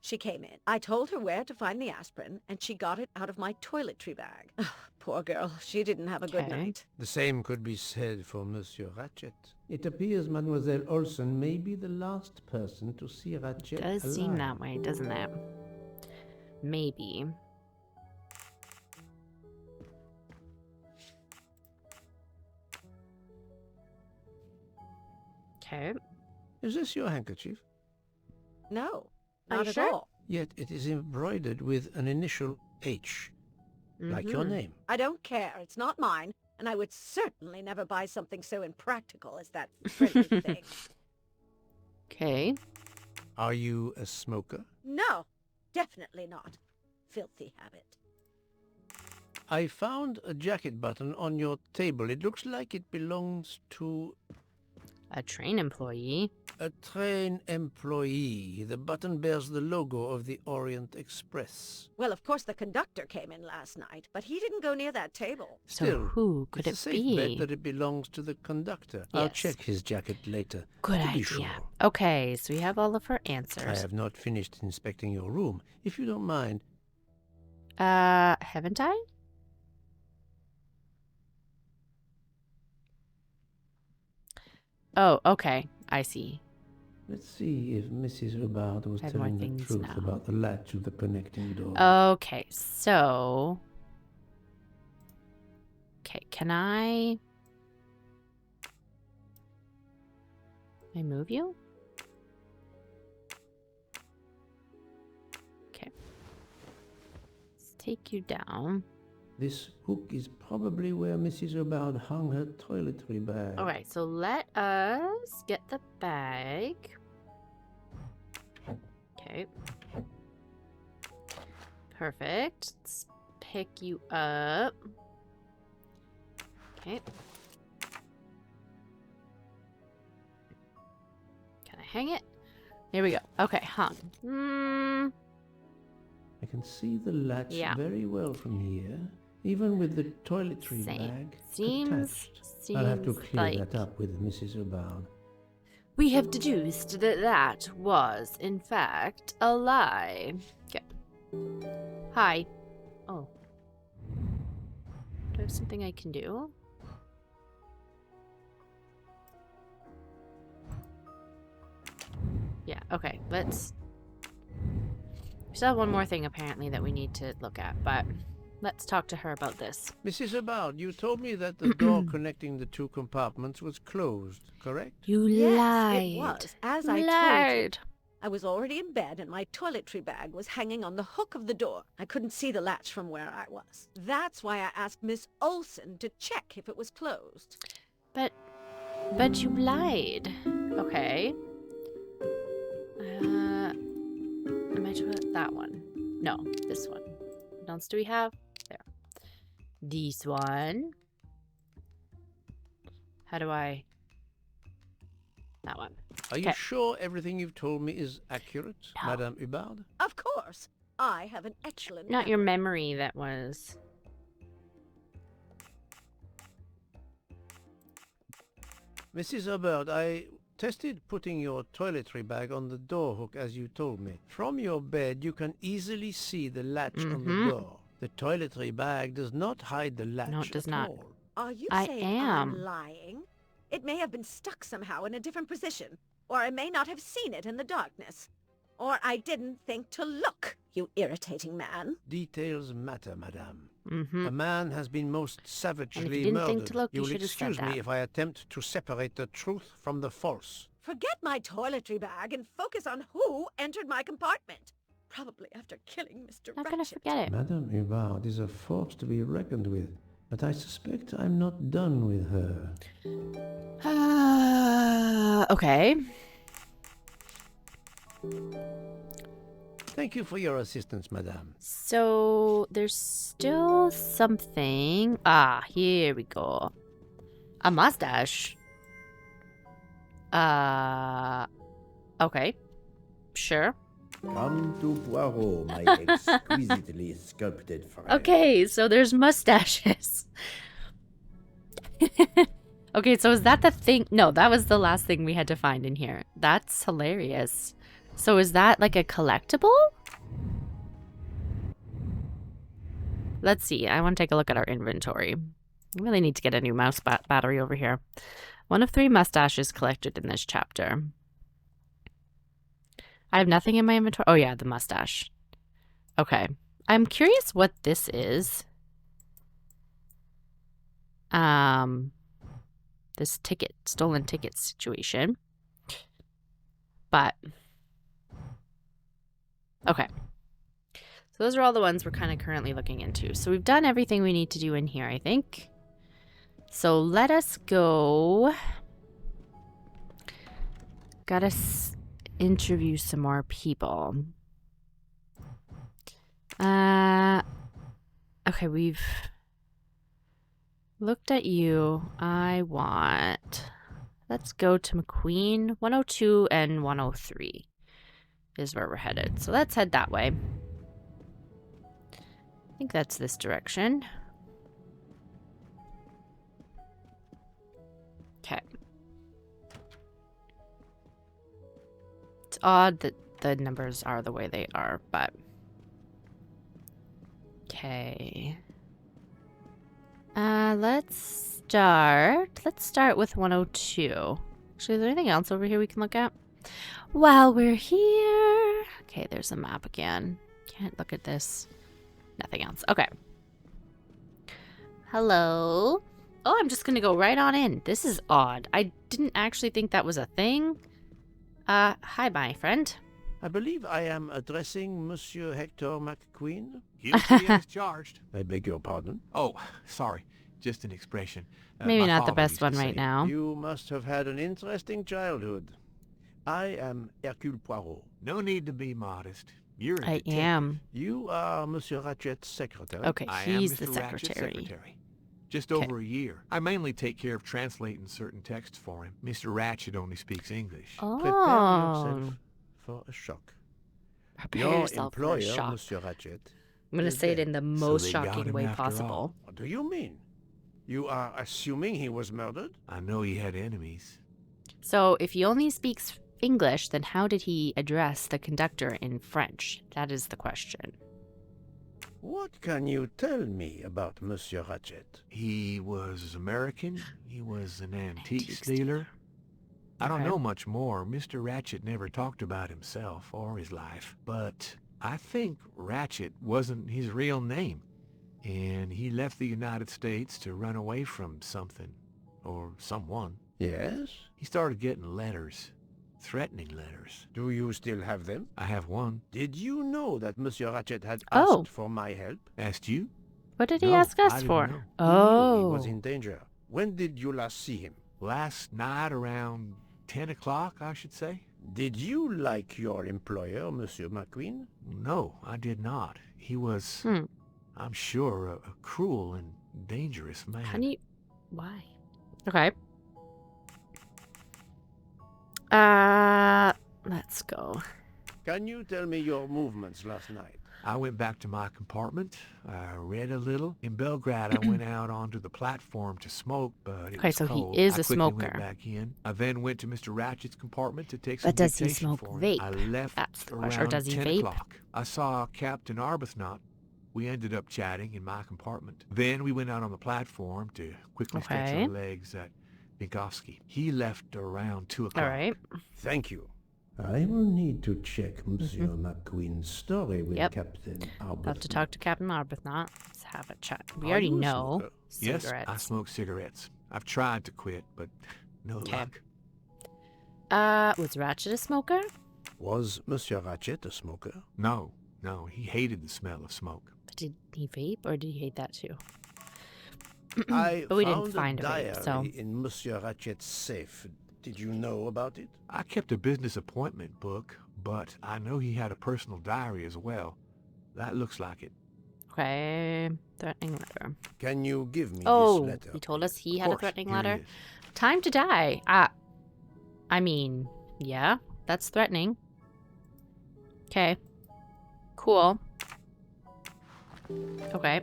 She came in. I told her where to find the aspirin, and she got it out of my toiletry bag. Poor girl, she didn't have a good Okay. night. The same could be said for Monsieur Ratchett. It appears Mademoiselle Olsen may be the last person to see Ratchett Does alive. seem that way, doesn't it? Maybe. Okay. Is this your handkerchief? No, Are not you at sure? all. Yet it is embroidered with an initial H, like your Mhm. name. I don't care. It's not mine, and I would certainly never buy something so impractical as that frilly thing. Okay. Are you a smoker? No, definitely not. Filthy habit. I found a jacket button on your table. It looks like it belongs to A train employee. a train employee. The button bears the logo of the Orient Express. Well, of course the conductor came in last night, but he didn't go near that table. So Still, who could it's it a safe bet be? that it belongs to the conductor. I'll Yes. check his jacket later. Good to be idea. sure. Okay, so we have all of her I answers. have not finished inspecting your room. If you don't mind, Haven't I? Oh, okay. I see. let's see if Mrs. Hubbard was I have more telling the things truth now. about the latch of the connecting door. Okay, so... Okay, can I move you? Okay. Let's take you down. This hook is probably where Mrs. Hubbard hung her toiletry bag. Alright, so let us get the bag. Okay. Perfect. Let's pick you up. Okay. Can I hang it? There we go. Okay, hung. I can see the latch Yeah. very well from here, even with the toiletry Same. bag Seems attached. I'll have to clear like that up with Mrs. Hubbard. we have deduced that that was, in fact, a lie. Okay. Hi. Oh. Do I have something I can do? Yeah, okay. Let's... We still have one more thing, apparently, that we need to look at, but let's talk to her about this. Mrs. Hubbard, you told me that the door connecting the two compartments was closed, correct? You Yes, lied. it was, as I told you. I was already in bed and my toiletry bag was hanging on the hook of the door. I couldn't see the latch from where I was. That's why I asked Miss Olsen to check if it was closed. But you lied. Okay. Am I to that one? No, this one. What else do we have? There. This one. How do I... That one. Are you sure everything you've told me is accurate, No. Madame Hubbard? Of course. I have an excellent Not your memory. memory that was... Mrs. Hubbard, I tested putting your toiletry bag on the door hook as you told me. From your bed, you can easily see the latch on the door. The toiletry bag does not hide the latch No, it does at not. all. Are you I saying am. I'm lying? It may have been stuck somehow in a different position. Or I may not have seen it in the darkness. Or I didn't think to look, you irritating man. Details matter, madame. Mm-hmm. A man has been most And if savagely you didn't murdered. think to look, you will should have said excuse me that. if I attempt to separate the truth from the false. Forget my toiletry bag and focus on who entered my compartment. Probably after killing Mr. Not gonna Ratchett. forget it. Madame Hubbard is a force to be reckoned with, but I suspect I'm not done with her. Okay. Thank you for your assistance, madame. So there's still something. Ah, here we go. A mustache. Okay. Sure. Come to Poirot, my exquisitely sculpted friend. Okay, so there's mustaches. Okay, so is that the thing? No, that was the last thing we had to find in here. That's hilarious. So is that like a collectible? Let's see. I want to take a look at our inventory. I really need to get a new mouse battery over here. 1 of 3 mustaches collected in this chapter. I have nothing in my inventory. Oh yeah, the mustache. Okay. I'm curious what this is. This stolen ticket situation. But okay. So those are all the ones we're kind of currently looking into. So we've done everything we need to do in here, I think. So let us go. Gotta interview some more people. Okay, we've looked at you. Let's go to McQueen. 102 and 103 is where we're headed. So let's head that way. I think that's this direction. Okay. It's odd that the numbers are the way they are, but... Okay. Let's start with 102. Actually, is there anything else over here we can look at? While we're here... Okay, there's a map again. Can't look at this. Nothing else. Okay. Hello? Oh, I'm just gonna go right on in. This is odd. I didn't actually think that was a thing. Hi, my friend. I believe I am addressing Monsieur Hector McQueen. Guilty as charged. I beg your pardon. Oh, sorry. Just an expression. Maybe My not the father best used to one say right now. You must have had an interesting childhood. I am Hercule Poirot. No need to be modest. You're a I detective. am. You are Monsieur Ratchett's secretary. Okay, I am he's the Mr. Ratchett's secretary. Just over a year. I mainly take care of translating certain texts for him. Mr. Ratchett only speaks English. Prepare Oh. yourself for a shock. Prepare Your yourself for a employer, shock. Monsieur Ratchett. I'm gonna is say it dead. in the So most they got shocking him way after possible. all. What do you mean? You are assuming he was murdered? I know he had enemies. So if he only speaks English, then how did he address the conductor in French? That is the question. What can you tell me about Monsieur Ratchett? He was American. He was an antiques Antiques dealer. I don't Okay. know much more. Mr. Ratchett never talked about himself or his life. But I think Ratchett wasn't his real name. And he left the United States to run away from something. Or someone. Yes? He started getting letters. Threatening letters. Do you still have them? I have one. Did you know that Monsieur Ratchett had Oh. asked for my help? Asked you? What did he No, ask I us didn't for? know. He knew Oh. he was in danger. When did you last see him? Last night around 10 o'clock, I should say. Did you like your employer, Monsieur McQueen? No, I did not. He was, I'm sure, a cruel and dangerous man. How do you... Why? Okay. Let's go. Can you tell me your movements last night? I went back to my compartment. I read a little. In Belgrade, I went out onto the platform to smoke, but it Okay, was so he cold. is I a quickly smoker. went back in. I then went to Mr. Ratchett's compartment to take some But does he dictation smoke for him. vape? I left That's the around question. Or does he 10 vape? o'clock. I saw Captain Arbuthnot. We ended up chatting in my compartment. Then we went out on the platform to quickly stretch Okay. our legs at Bigovsky. He left around 2 o'clock. All right. Thank you. I will need to check Monsieur McQueen's story with Yep. Captain I'll have to Arbuthnot. talk to Captain Arbuthnot. Let's have a chat. We Are already you a know. smoker? Yes, Cigarettes. I smoke cigarettes. I've tried to quit, but no Okay. luck. Was Ratchett a smoker? Was Monsieur Ratchett a smoker? No, he hated the smell of smoke. But did he vape, or did he hate that too? I But we didn't found find a a diary vape, so... in Monsieur Ratchett's safe. Did you know about it? I kept a business appointment book, but I know he had a personal diary as well. That looks like it. Okay. Threatening letter. Can you give me Oh, this letter? he told us he Of had a course, threatening here it letter? is. Time to die. I mean, yeah, that's threatening. Okay. Cool. Okay.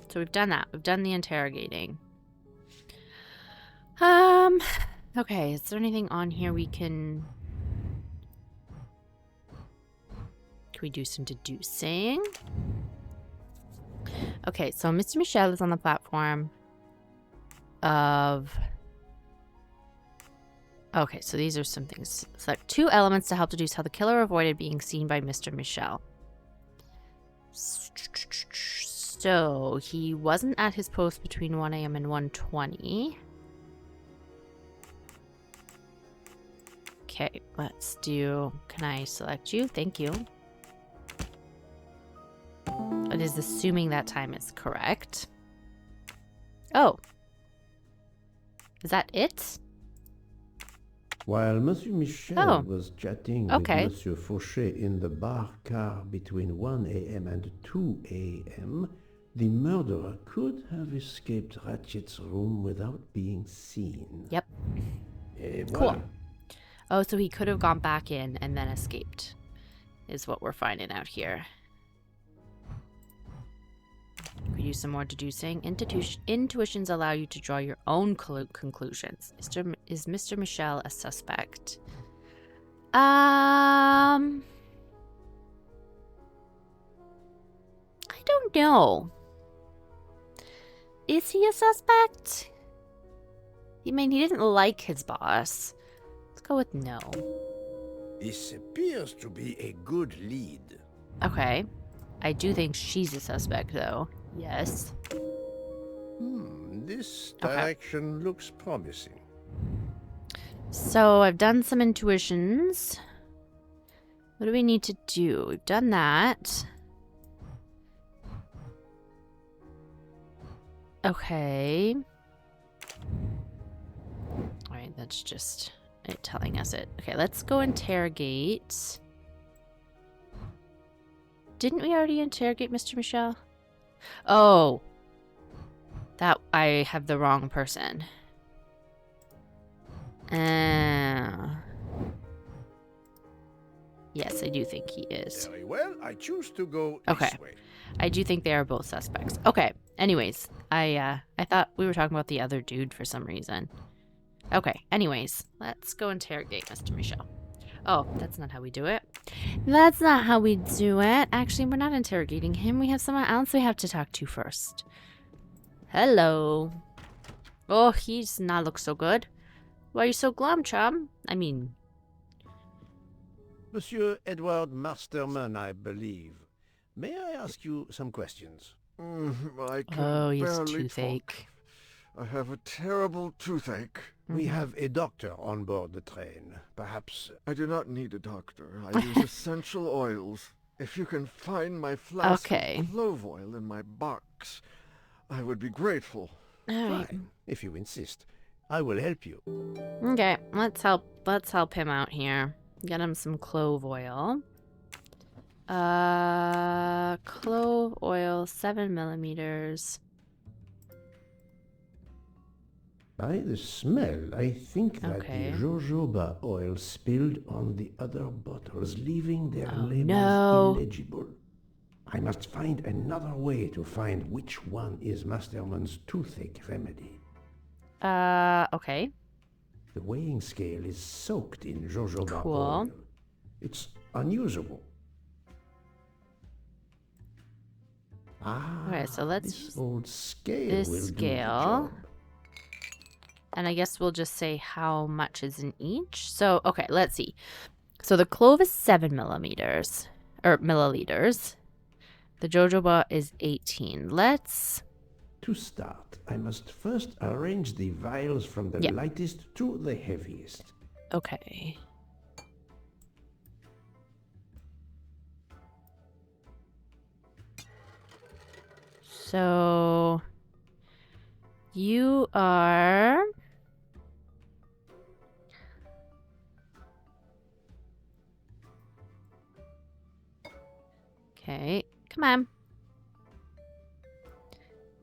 So we've done that. We've done the interrogating. Okay, is there anything on here we can... Can we do some deducing? Okay, so Mr. Michel is on the platform of... Okay, so these are some things. Select 2 elements to help deduce how the killer avoided being seen by Mr. Michel. So, he wasn't at his post between 1 a.m. and 1:20. Okay, let's do... Can I select you? Thank you. It is assuming that time is correct. Oh. Is that it? While Monsieur Michel Oh. was chatting Okay. with Monsieur Fauchet in the bar car between 1 a.m. and 2 a.m., the murderer could have escaped Ratchett's room without being seen. Yep. Et Cool. voilà. Oh, so he could have gone back in and then escaped, is what we're finding out here. We do some more deducing. Intuitions allow you to draw your own conclusions. Is Mr. Michel a suspect? I don't know. Is he a suspect? I mean, he didn't like his boss. Let's go with no. This appears to be a good lead. Okay. I do think she's a suspect, though. Yes. This Okay. direction looks promising. So I've done some intuitions. What do we need to do? We've done that. Okay. Alright, that's just it telling us it. Okay, let's go interrogate. Didn't we already interrogate Mr. Michel? Oh. That I have the wrong person. Yes, I do think he is. Very well, I choose to go Okay. this way. I do think they are both suspects. Okay. Anyways, I thought we were talking about the other dude for some reason. Okay. Anyways, let's go interrogate Mr. Michel. Oh, that's not how we do it. That's not how we do it. Actually, we're not interrogating him. We have someone else we have to talk to first. Hello. Oh, he's not look so good. Why are you so glum, chum? I mean... Monsieur Edward Masterman, I believe. May I ask you some questions? I can Oh, he has barely toothache. talk. I have a terrible toothache. We have a doctor on board the train. Perhaps... I do not need a doctor. I use essential oils. If you can find my flask Okay. of clove oil in my box, I would be grateful. Alright. Fine, if you insist. I will help you. Okay, let's help him out here. Get him some clove oil. Clove oil, 7 millimeters. By the smell, I think that Okay. the jojoba oil spilled on the other bottles, leaving their Oh, labels no. illegible. I must find another way to find which one is Masterman's toothache remedy. Okay. The weighing scale is soaked in jojoba Cool. oil. It's unusable. Ah, Okay, so let's this old scale this will do the scale. job. And I guess we'll just say how much is in each. So, okay, let's see. So the clove is 7 millimeters, or milliliters. The jojoba is 18. Let's... To start, I must first arrange the vials from the lightest to the heaviest. Okay. So you are... Okay, come on.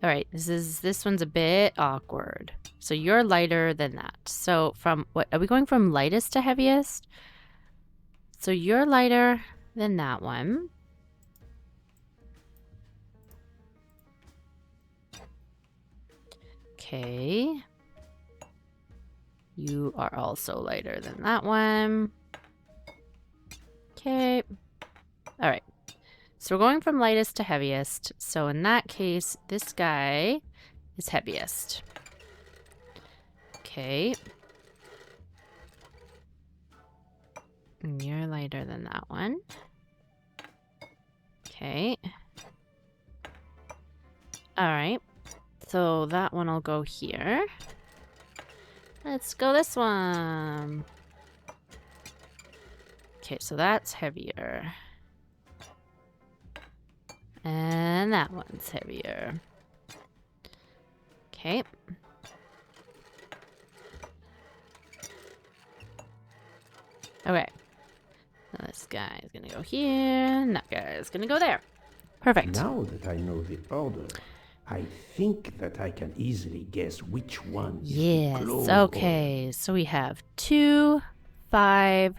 All right, this one's a bit awkward. So you're lighter than that. So from what are we going from lightest to heaviest? So you're lighter than that one. Okay. You are also lighter than that one. Okay. All right. So we're going from lightest to heaviest. So in that case, this guy is heaviest. Okay. And you're lighter than that one. Okay. All right. So that one will go here. Let's go this one. Okay, so that's heavier. And that one's heavier. Okay. Okay. Now this guy is gonna go here, and that guy is gonna go there. Perfect. Now that I know the order, I think that I can easily guess which one is the clove Okay. So we have 2, 5,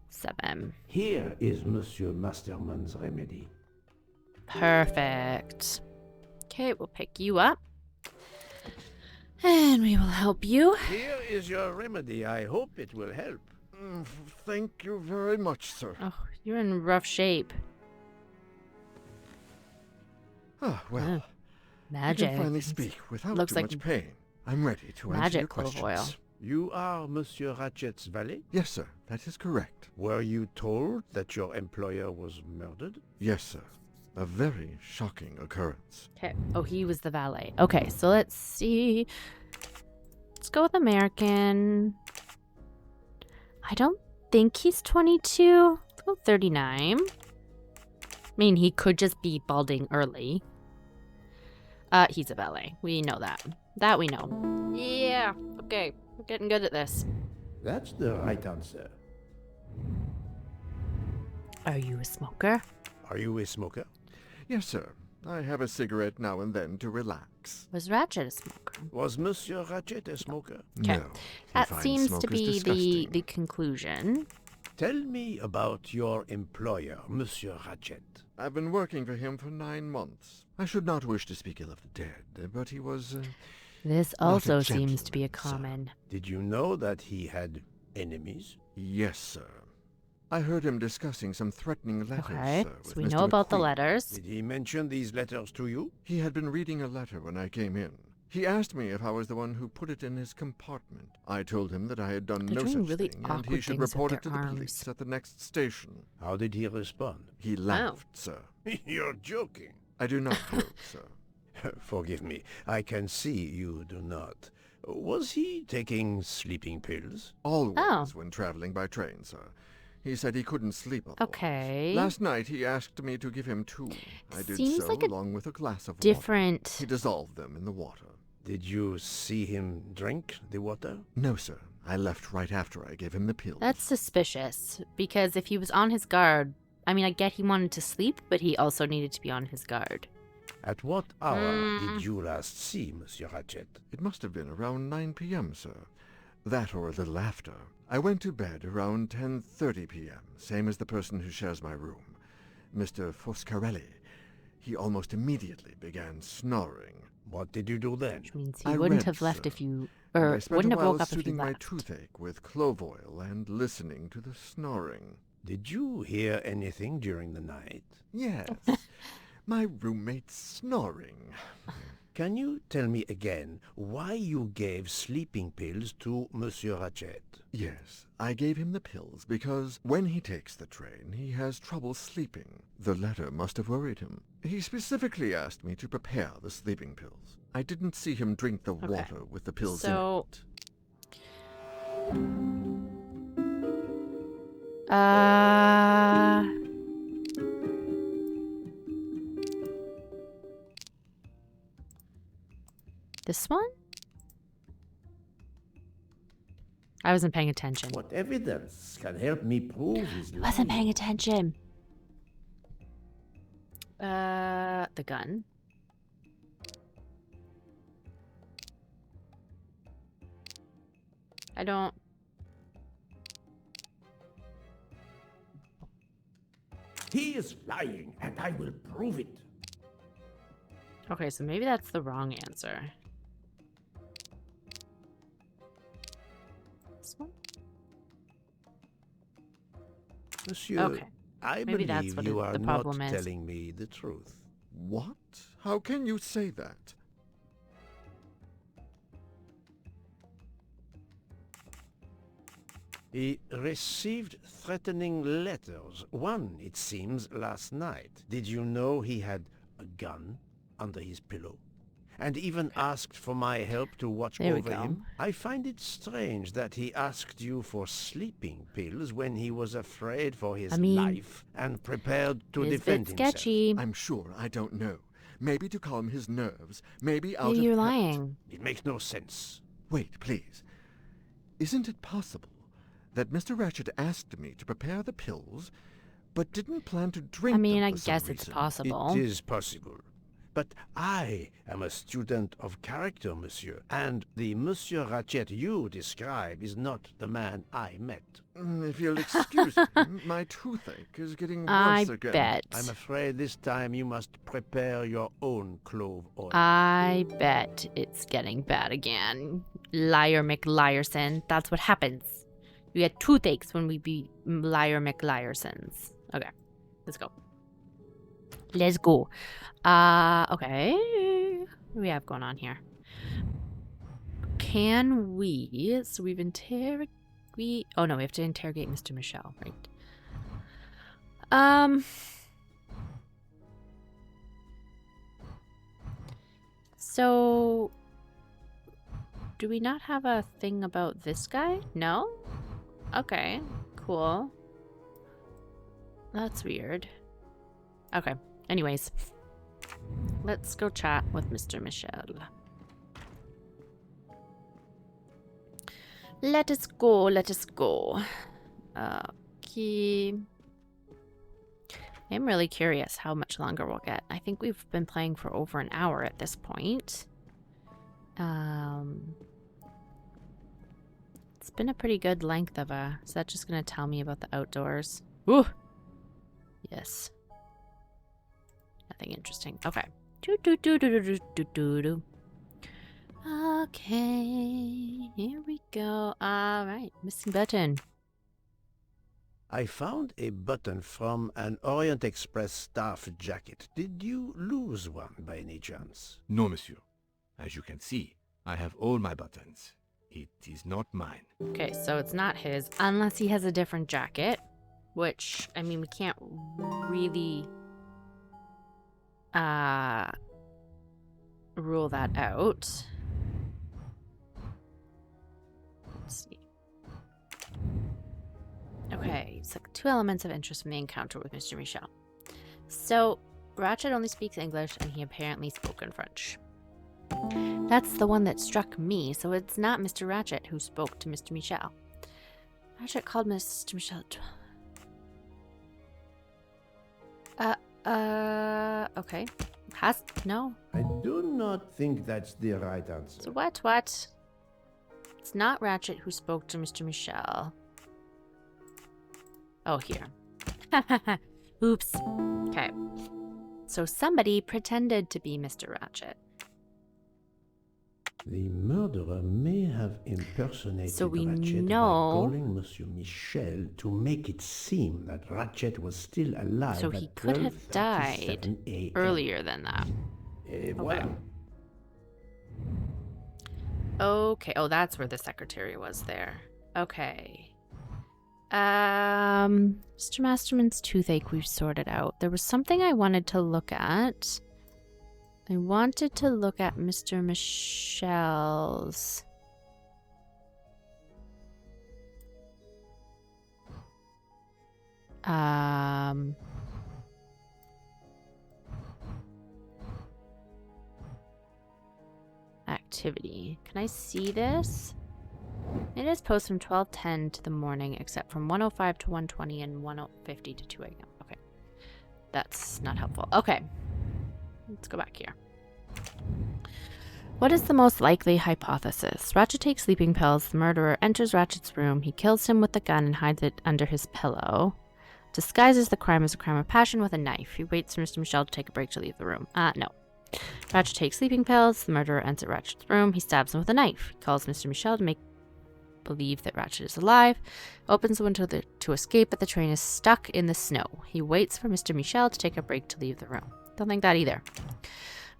7. Here is Monsieur Masterman's remedy. Perfect. Okay, we'll pick you up. And we will help you. Here is your remedy. I hope it will help. Thank you very much, sir. Oh, you're in rough shape. Ah, well. Magic. I can finally speak without Looks too like much pain. I'm ready to answer magic your clove questions. oil. You are Monsieur Ratchett's valet? Yes, sir. That is correct. Were you told that your employer was murdered? Yes, sir. A very shocking occurrence. Okay. Oh, he was the valet. Okay, so let's see. Let's go with American. I don't think he's 22. Let's go 39. I mean, he could just be balding early. He's a valet. We know that. That we know. Yeah. Okay. We're getting good at this. That's the right answer. Are you a smoker? Are you a smoker? Yes, sir. I have a cigarette now and then to relax. Was Ratchett a smoker? Was Monsieur Ratchett a smoker? Okay. No. That seems to be the conclusion. Tell me about your employer, Monsieur Ratchett. I've been working for him for 9 months. I should not wish to speak ill of the dead, but he was... This not a also seems to be a gentleman, sir. common. Did you know that he had enemies? Yes, sir. I heard him discussing some threatening letters, Okay, sir, so with we Mr. know about the McQueen. letters. Did he mention these letters to you? He had been reading a letter when I came in. He asked me if I was the one who put it in his compartment. I told him that I had done They're no doing such really thing, and he awkward should things with report it their to the arms. police at the next station. How did he respond? He laughed, sir. You're joking. I do not joke, sir. Forgive me. I can see you do not. Was he taking sleeping pills? Always Oh. when traveling by train, sir. He said he couldn't sleep otherwise. Okay. Last night he asked me to give him 2. I did Seems so like a along with a glass of water. different... He dissolved them in the water. Did you see him drink the water? No, sir. I left right after I gave him the pills. That's suspicious, because if he was on his guard, I mean, I get he wanted to sleep, but he also needed to be on his guard. At what hour did you last see Monsieur Ratchett? It must have been around 9 p.m., sir. That or a little after. I went to bed around 10:30 p.m., same as the person who shares my room, Mr. Foscarelli. He almost immediately began snoring. What did you do then? Which means he I wouldn't read, have left sir, if you... And Or I spent wouldn't a have while woke up if you soothing my left. toothache with clove oil and listening to the snoring. Did you hear anything during the night? Yes, my roommate's snoring. Can you tell me again why you gave sleeping pills to Monsieur Ratchett? Yes, I gave him the pills because when he takes the train, he has trouble sleeping. The letter must have worried him. He specifically asked me to prepare the sleeping pills. I didn't see him drink the water with the pills in it. This one? I wasn't paying attention. What evidence can help me prove his I wasn't paying lying? attention. The gun. I don't... He is lying, and I will prove it. Okay, so maybe that's the wrong answer. This one? Monsieur, Okay. I Maybe that's believe what you are the not problem is. telling me the truth. What? How can you say that? He received threatening letters. One, it seems, last night. Did you know he had a gun under his pillow? And even asked for my help to watch There we over go. him? I find it strange that he asked you for sleeping pills when he was afraid for his life and prepared to It's a defend bit himself. sketchy. I'm sure I don't know. Maybe to calm his nerves. Maybe out Maybe of you're habit. lying. It makes no sense. Wait, please. Isn't it possible that Mr. Ratchett asked me to prepare the pills, but didn't plan to drink I mean, them I for some guess it's reason? possible. It is possible. But I am a student of character, monsieur, and the Monsieur Ratchett you describe is not the man I met. If you'll excuse me, my toothache is getting worse I again. bet. I'm afraid this time you must prepare your own clove oil. I bet it's getting bad again. Liar McLiarson. That's what happens. We get toothaches when we be Liar McLiarsons. Okay, let's go. Let's go. Okay. What do we have going on here? Can we... So we've interrogated... Oh, no, we have to interrogate Mr. Michel, right? So... Do we not have a thing about this guy? No? Okay, cool. That's weird. Okay, anyways. Let's go chat with Mr. Michel. Let us go, let us go. Okay. I'm really curious how much longer we'll get. I think we've been playing for over an hour at this point. It's been a pretty good length of a... Is that just going to tell me about the outdoors? Ooh! Yes. Nothing interesting. Okay. Okay. Here we go. Alright. Missing button. I found a button from an Orient Express staff jacket. Did you lose one by any chance? No, monsieur. As you can see, I have all my buttons. It is not mine. Okay, so it's not his, unless he has a different jacket. Which, I mean, we can't really... rule that out. Let's see. Okay, it's like 2 elements of interest from the encounter with Mr. Michel. So, Ratchett only speaks English, and he apparently spoke in French. That's the one that struck me, so it's not Mr. Ratchett who spoke to Mr. Michel. Ratchett called Mr. Michel... okay. No. I do not think that's the right answer. So what? It's not Ratchett who spoke to Mr. Michel. Oh, here. Oops. Okay. So somebody pretended to be Mr. Ratchett. The murderer may have impersonated So we Ratchett know- by calling Monsieur Michel to make it seem that Ratchett was still alive So at he could have 12:37 died a.m. earlier than that. Et Okay. voilà. Okay. Oh, that's where the secretary was there. Okay. Mr. Masterman's toothache we've sorted out. There was something I wanted to look at. I wanted to look at Mr. Michel's. Activity. Can I see this? It is post from 12:10 to the morning, except from 1:05 to 1:20 and 1:50 to 2 a.m. Okay. That's not helpful. Okay. Let's go back here. What is the most likely hypothesis? Ratchett takes sleeping pills. The murderer enters Ratchett's room. He kills him with the gun and hides it under his pillow. Disguises the crime as a crime of passion with a knife. He waits for Mr. Michel to take a break to leave the room. No. Ratchett takes sleeping pills. The murderer enters Ratchett's room. He stabs him with a knife. He calls Mr. Michel to make believe that Ratchett is alive. Opens the window to escape, but the train is stuck in the snow. He waits for Mr. Michel to take a break to leave the room. Don't think that either.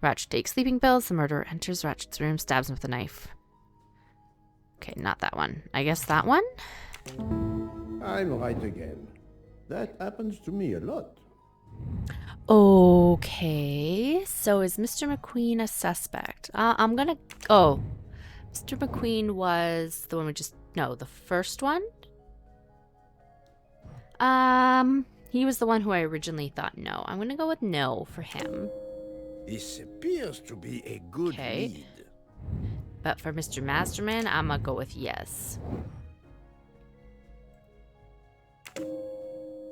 Ratchett takes sleeping pills. The murderer enters Ratchett's room, stabs him with a knife. Okay, not that one. I guess that one? I'm right again. That happens to me a lot. Okay, so is Mr. McQueen a suspect? I'm gonna... Oh, Mr. McQueen was the one we just... No, the first one? He was the one who I originally thought no. I'm gonna go with no for him. This appears to be a good lead. But for Mr. Masterman, I'm gonna go with yes.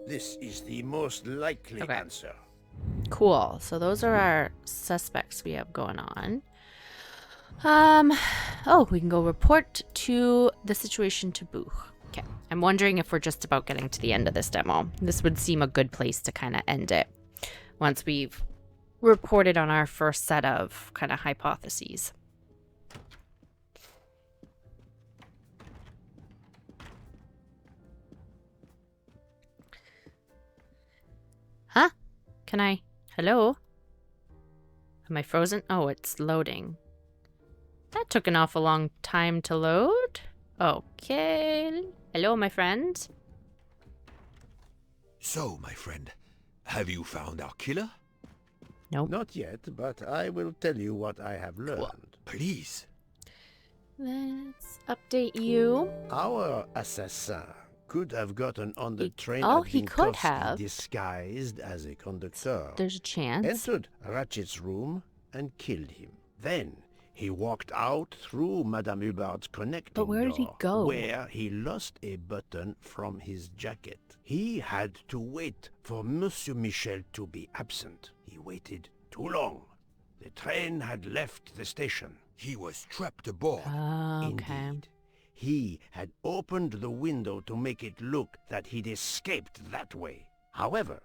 This is the most likely answer. Cool. So those are our suspects we have going on. Oh, we can go report to the situation to Booth. Okay. I'm wondering if we're just about getting to the end of this demo. This would seem a good place to kind of end it once we've reported on our first set of kind of hypotheses. Huh? Can I? Hello? Am I frozen? Oh, it's loading. That took an awful long time to load. Okay. Hello, my friend. So, my friend, have you found our killer? Nope. Not yet, but I will tell you what I have learned. Well, please. Let's update you. Our assassin could have gotten on the train he could have. disguised as a conductor. There's a chance. Entered Ratchett's room and killed him. Then he walked out through Madame Hubbard's connecting door. But where did he go? Where he lost a button from his jacket. He had to wait for Monsieur Michel to be absent. He waited too long. The train had left the station. He was trapped aboard. Okay. Indeed. He had opened the window to make it look that he'd escaped that way. However,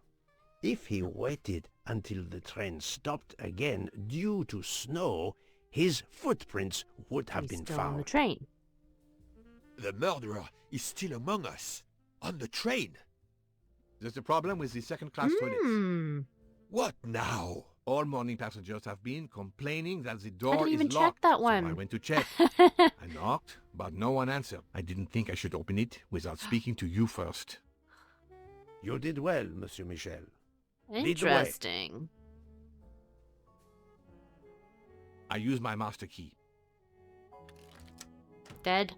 if he waited until the train stopped again due to snow, his footprints would have been still found. on the train. The murderer is still among us. On the train. There's a problem with the second-class toilets. What now? All morning passengers have been complaining that the door I didn't is even locked. check that one. So I went to check. I knocked, but no one answered. I didn't think I should open it without speaking to you first. You did well, Monsieur Michel. Lead the way. Interesting. I use my master key. Dead.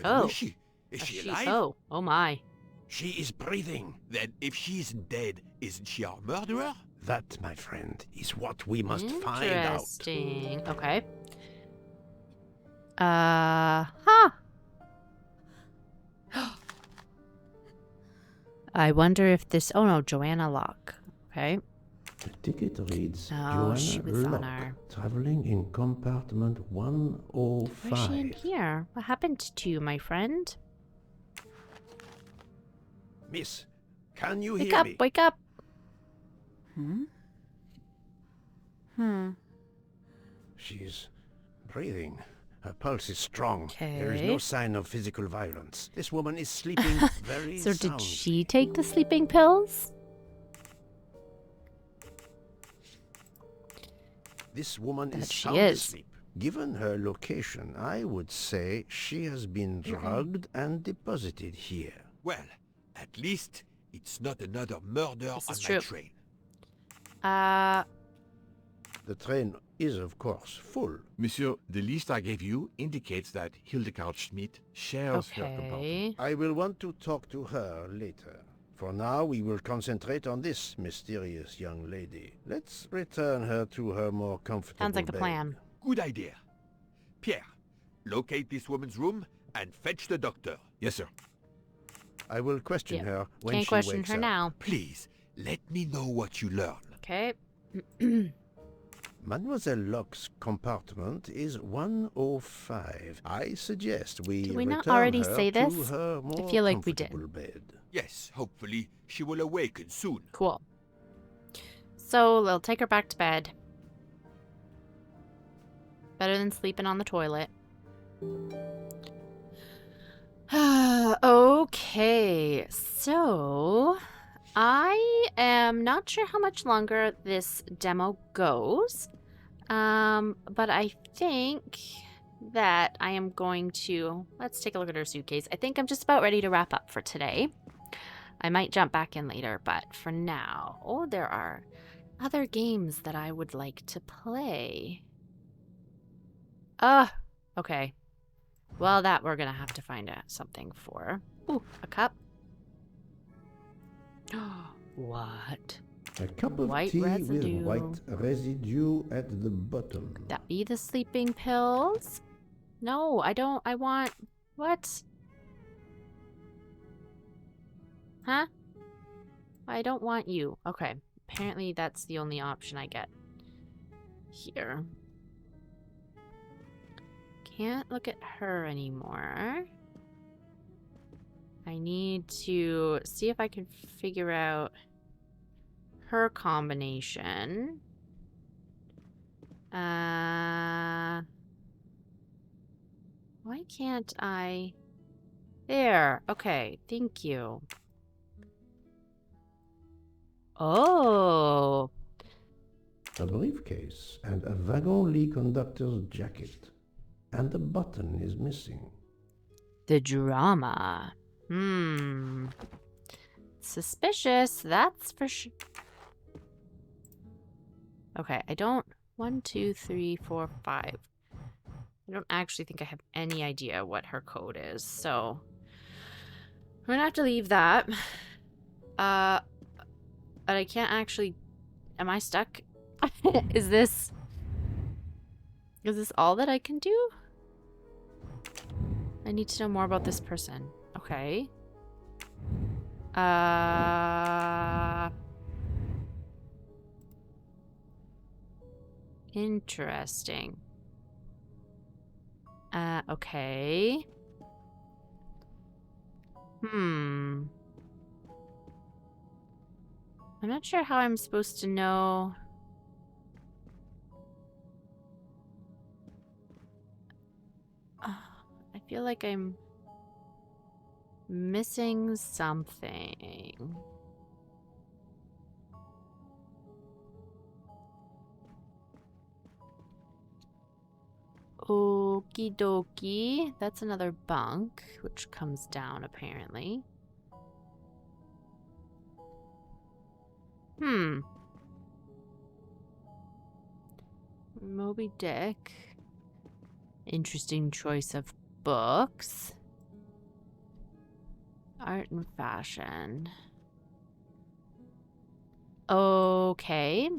Where is she? Is she alive? Oh my. She is breathing. Then if she isn't dead, isn't she our murderer? That, my friend, is what we must find out. Interesting. Okay. I wonder if this... Oh no, Joanna Locke. Okay. The ticket reads she Joanna was on Locke, our... traveling in compartment 105. Where's she in here? What happened to you, my friend? Miss, can you Wake hear up, me? wake up. She's breathing. Her pulse is strong. There is no sign of physical violence. This woman is sleeping very So soundly. did she take the sleeping pills? This woman is That she sound is. asleep. Given her location, I would say she has been drugged and deposited here. Well, at least it's not another murder This on is my true. train. The train is, of course, full. Monsieur, the list I gave you indicates that Hildegard Schmidt shares her compartment. Okay. I will want to talk to her later. For now, we will concentrate on this mysterious young lady. Let's return her to her more comfortable Sounds like a bed. plan. Good idea. Pierre, locate this woman's room and fetch the doctor. Yes, sir. I will question Yep. her when Can't she question wakes her up. now. Please, let me know what you learn. Okay. Mademoiselle Locke's compartment is 105. I suggest we Did we not return already her say to this? her more feel like we did. comfortable bed. Yes, hopefully she will awaken soon. Cool. So they'll take her back to bed. Better than sleeping on the toilet. Okay, so I am not sure how much longer this demo goes, but I think that I am going to, let's take a look at her suitcase. I think I'm just about ready to wrap up for today. I might jump back in later, but for now, there are other games that I would like to play. Okay. Well, that we're gonna have to find something for. Ooh, a cup. What? A cup of White tea residue. with white residue at the bottom. Could that be the sleeping pills? No, I don't. I want... What? Huh? I don't want you. Okay. Apparently that's the only option I get here. Can't look at her anymore. I need to see if I can figure out her combination. Why can't I? There. Okay. Thank you. Oh. A briefcase and a wagon-lit conductor's jacket. And the button is missing. The drama. Suspicious, that's for sure. Okay, I don't... 1, 2, 3, 4, 5. I don't actually think I have any idea what her code is, so... I'm gonna have to leave that. But I can't actually... Am I stuck? Is this all that I can do? I need to know more about this person. Okay. Interesting. Okay. I'm not sure how I'm supposed to know. I feel like I'm missing something. Okie dokie. That's another bunk, which comes down apparently. Moby Dick. Interesting choice of books. Art and fashion. Okay.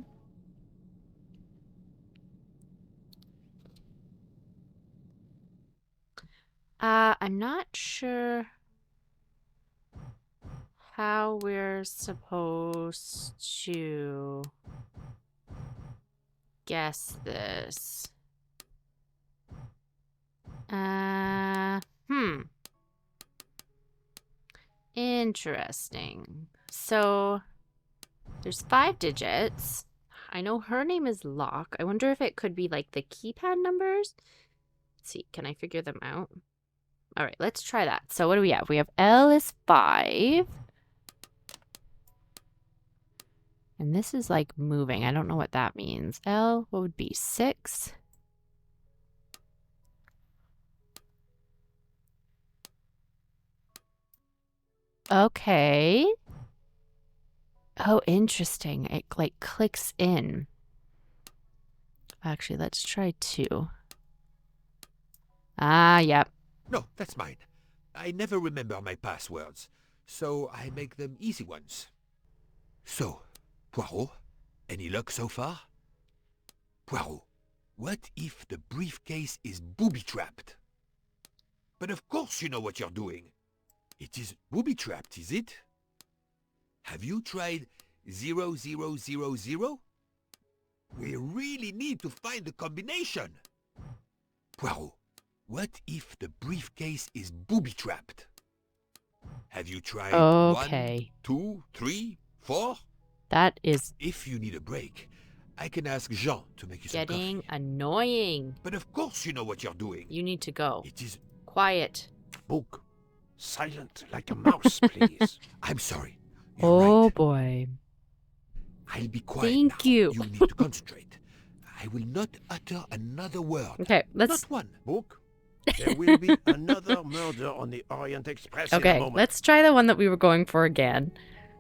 I'm not sure how we're supposed to guess this. Interesting. So, there's 5 digits. I know her name is Locke. I wonder if it could be like the keypad numbers. Let's see, can I figure them out? All right, let's try that. So what do we have? We have L is 5. And this is like moving. I don't know what that means. L, what would be 6? Okay. Oh, interesting. It like clicks in. Actually, let's try 2. Ah, yep. No, that's mine. I never remember my passwords, so I make them easy ones. So, Poirot, any luck so far? Poirot, what if the briefcase is booby-trapped? But of course you know what you're doing. It is booby-trapped, is it? Have you tried 0000? We really need to find the combination. Poirot, what if the briefcase is booby-trapped? Have you tried Okay. 1, 2, 3, 4? That is If you need a break, I can ask Jean to make you some getting coffee. annoying. But of course you know what you're doing. You need to go. It is... Quiet. Book. Silent like a mouse, please. I'm sorry. You're Oh right. boy. I'll be quiet Thank now. you. You need to concentrate. I will not utter another word. Okay, let's... Not one. Book. There will be another murder on the Orient Express in a Okay, moment. let's try the one that we were going for again.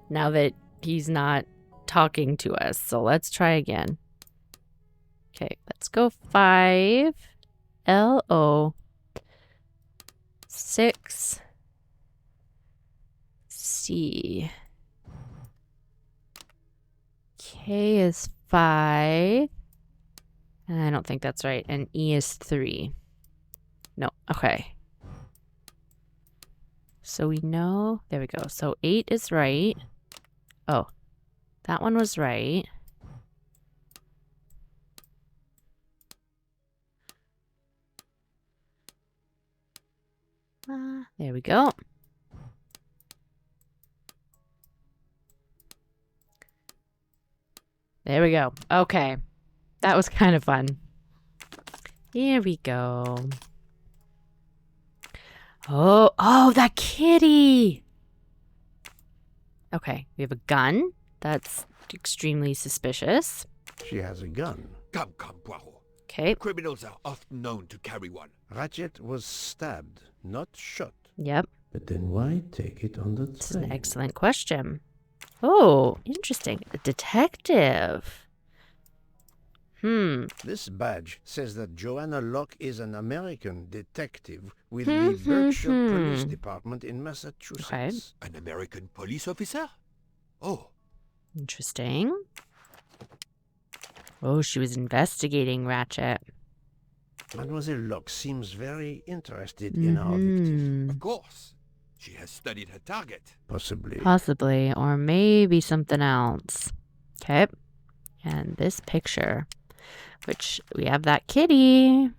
Now that he's not talking to us. So let's try again. Okay, let's go 5. LO 6 C. K is 5. And I don't think that's right. And E is 3. No, okay. So we know, there we go. So 8 is right. Oh, that one was right. There we go. There we go. Okay. That was kind of fun. Here we go. Oh, that kitty! Okay, we have a gun. That's extremely suspicious. She has a gun. Come, Poirot. Okay. Criminals are often known to carry one. Ratchett was stabbed, not shot. Yep. But then why take it on the train? This is an excellent question. Oh, interesting. A detective. This badge says that Joanna Locke is an American detective with the Berkshire Police Department in Massachusetts. Okay. An American police officer? Oh. Interesting. Oh, she was investigating Ratchett. Mademoiselle Locke seems very interested in our victim. Of course. She has studied her target. Possibly. Possibly, or maybe something else. Okay. And this picture, which we have that kitty.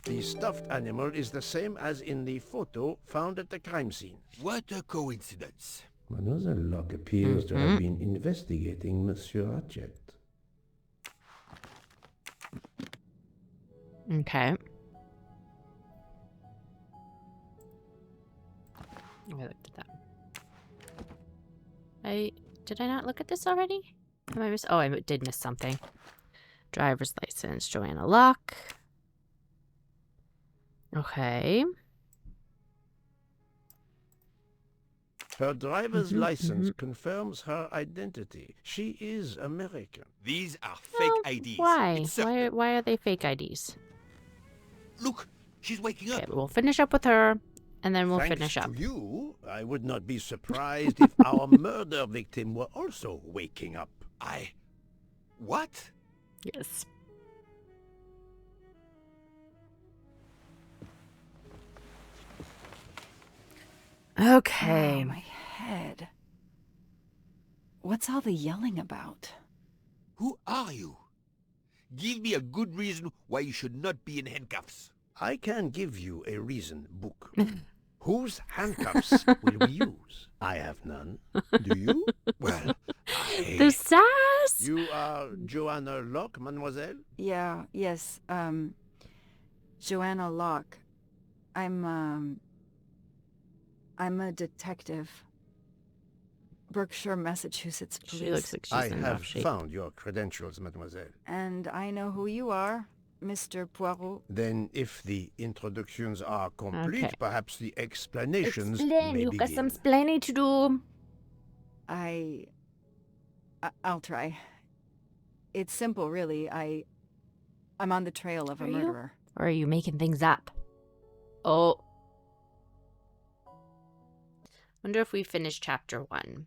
The stuffed animal is the same as in the photo found at the crime scene. What a coincidence. Mademoiselle Locke appears to have been investigating Monsieur Ratchett. Okay. I looked at that. Did I not look at this already? Am I miss? Oh, I did miss something. Driver's license, Joanna Locke. Okay. Her driver's license confirms her identity. She is American. These are fake IDs. Why? It's certain. Why are they fake IDs? Look, she's waking up. Okay, we'll finish up with her, and then we'll Thanks finish up. to you, I would not be surprised if our murder victim were also waking up. What? Yes. Okay. Oh, my head. What's all the yelling about? Who are you? Give me a good reason why you should not be in handcuffs. I can give you a reason, Book. Whose handcuffs will we use? I have none. Do you? Well, The sass! You are Joanna Locke, mademoiselle? Yes, Joanna Locke. I'm a detective. Berkshire, Massachusetts police. She looks like she's I in have rough shape. found your credentials, mademoiselle. And I know who you are, Mr. Poirot. Then if the introductions are complete, Okay. perhaps the explanations Explain, may you've got some begin. explaining to do. I'll try. It's simple, really. I'm on the trail of a Are you? murderer. Or are you making things up? Oh. Wonder if we finished chapter 1.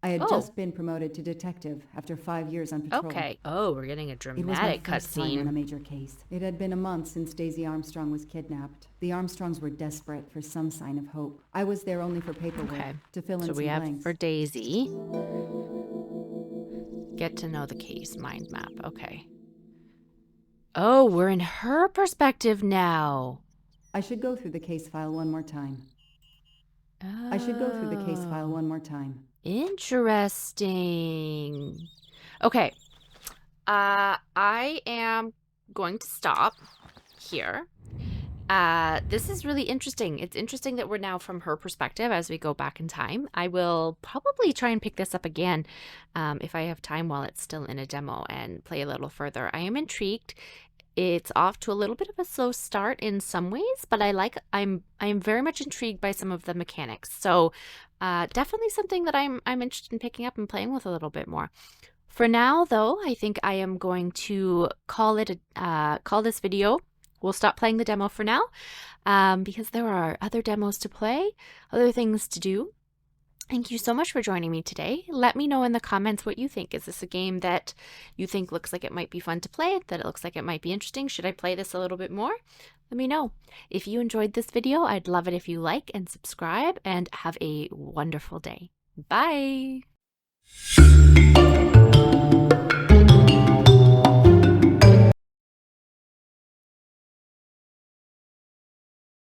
I had Oh. just been promoted to detective after 5 years on patrol. Okay. Oh, we're getting a It was my dramatic first time on a cutscene. major case. It had been a month since Daisy Armstrong was kidnapped. The Armstrongs were desperate for some sign of hope. I was there only for paperwork, Okay. to fill in So some we have blanks. for Daisy. Get to know the case mind map. Okay. Oh, we're in her perspective now. I should go through the case file one more time. I should go through the case file one more time. Interesting. Okay. I am going to stop here. This is really interesting. It's interesting that we're now from her perspective as we go back in time. I will probably try and pick this up again if I have time while it's still in a demo and play a little further. I am intrigued. It's off to a little bit of a slow start in some ways, but I'm very much intrigued by some of the mechanics. So definitely something that I'm interested in picking up and playing with a little bit more. For now, though, I think I am going to call this video. We'll stop playing the demo for now because there are other demos to play, other things to do. Thank you so much for joining me today. Let me know in the comments what you think. Is this a game that you think looks like it might be fun to play, that it looks like it might be interesting? Should I play this a little bit more? Let me know. If you enjoyed this video, I'd love it if you like and subscribe, and have a wonderful day. Bye!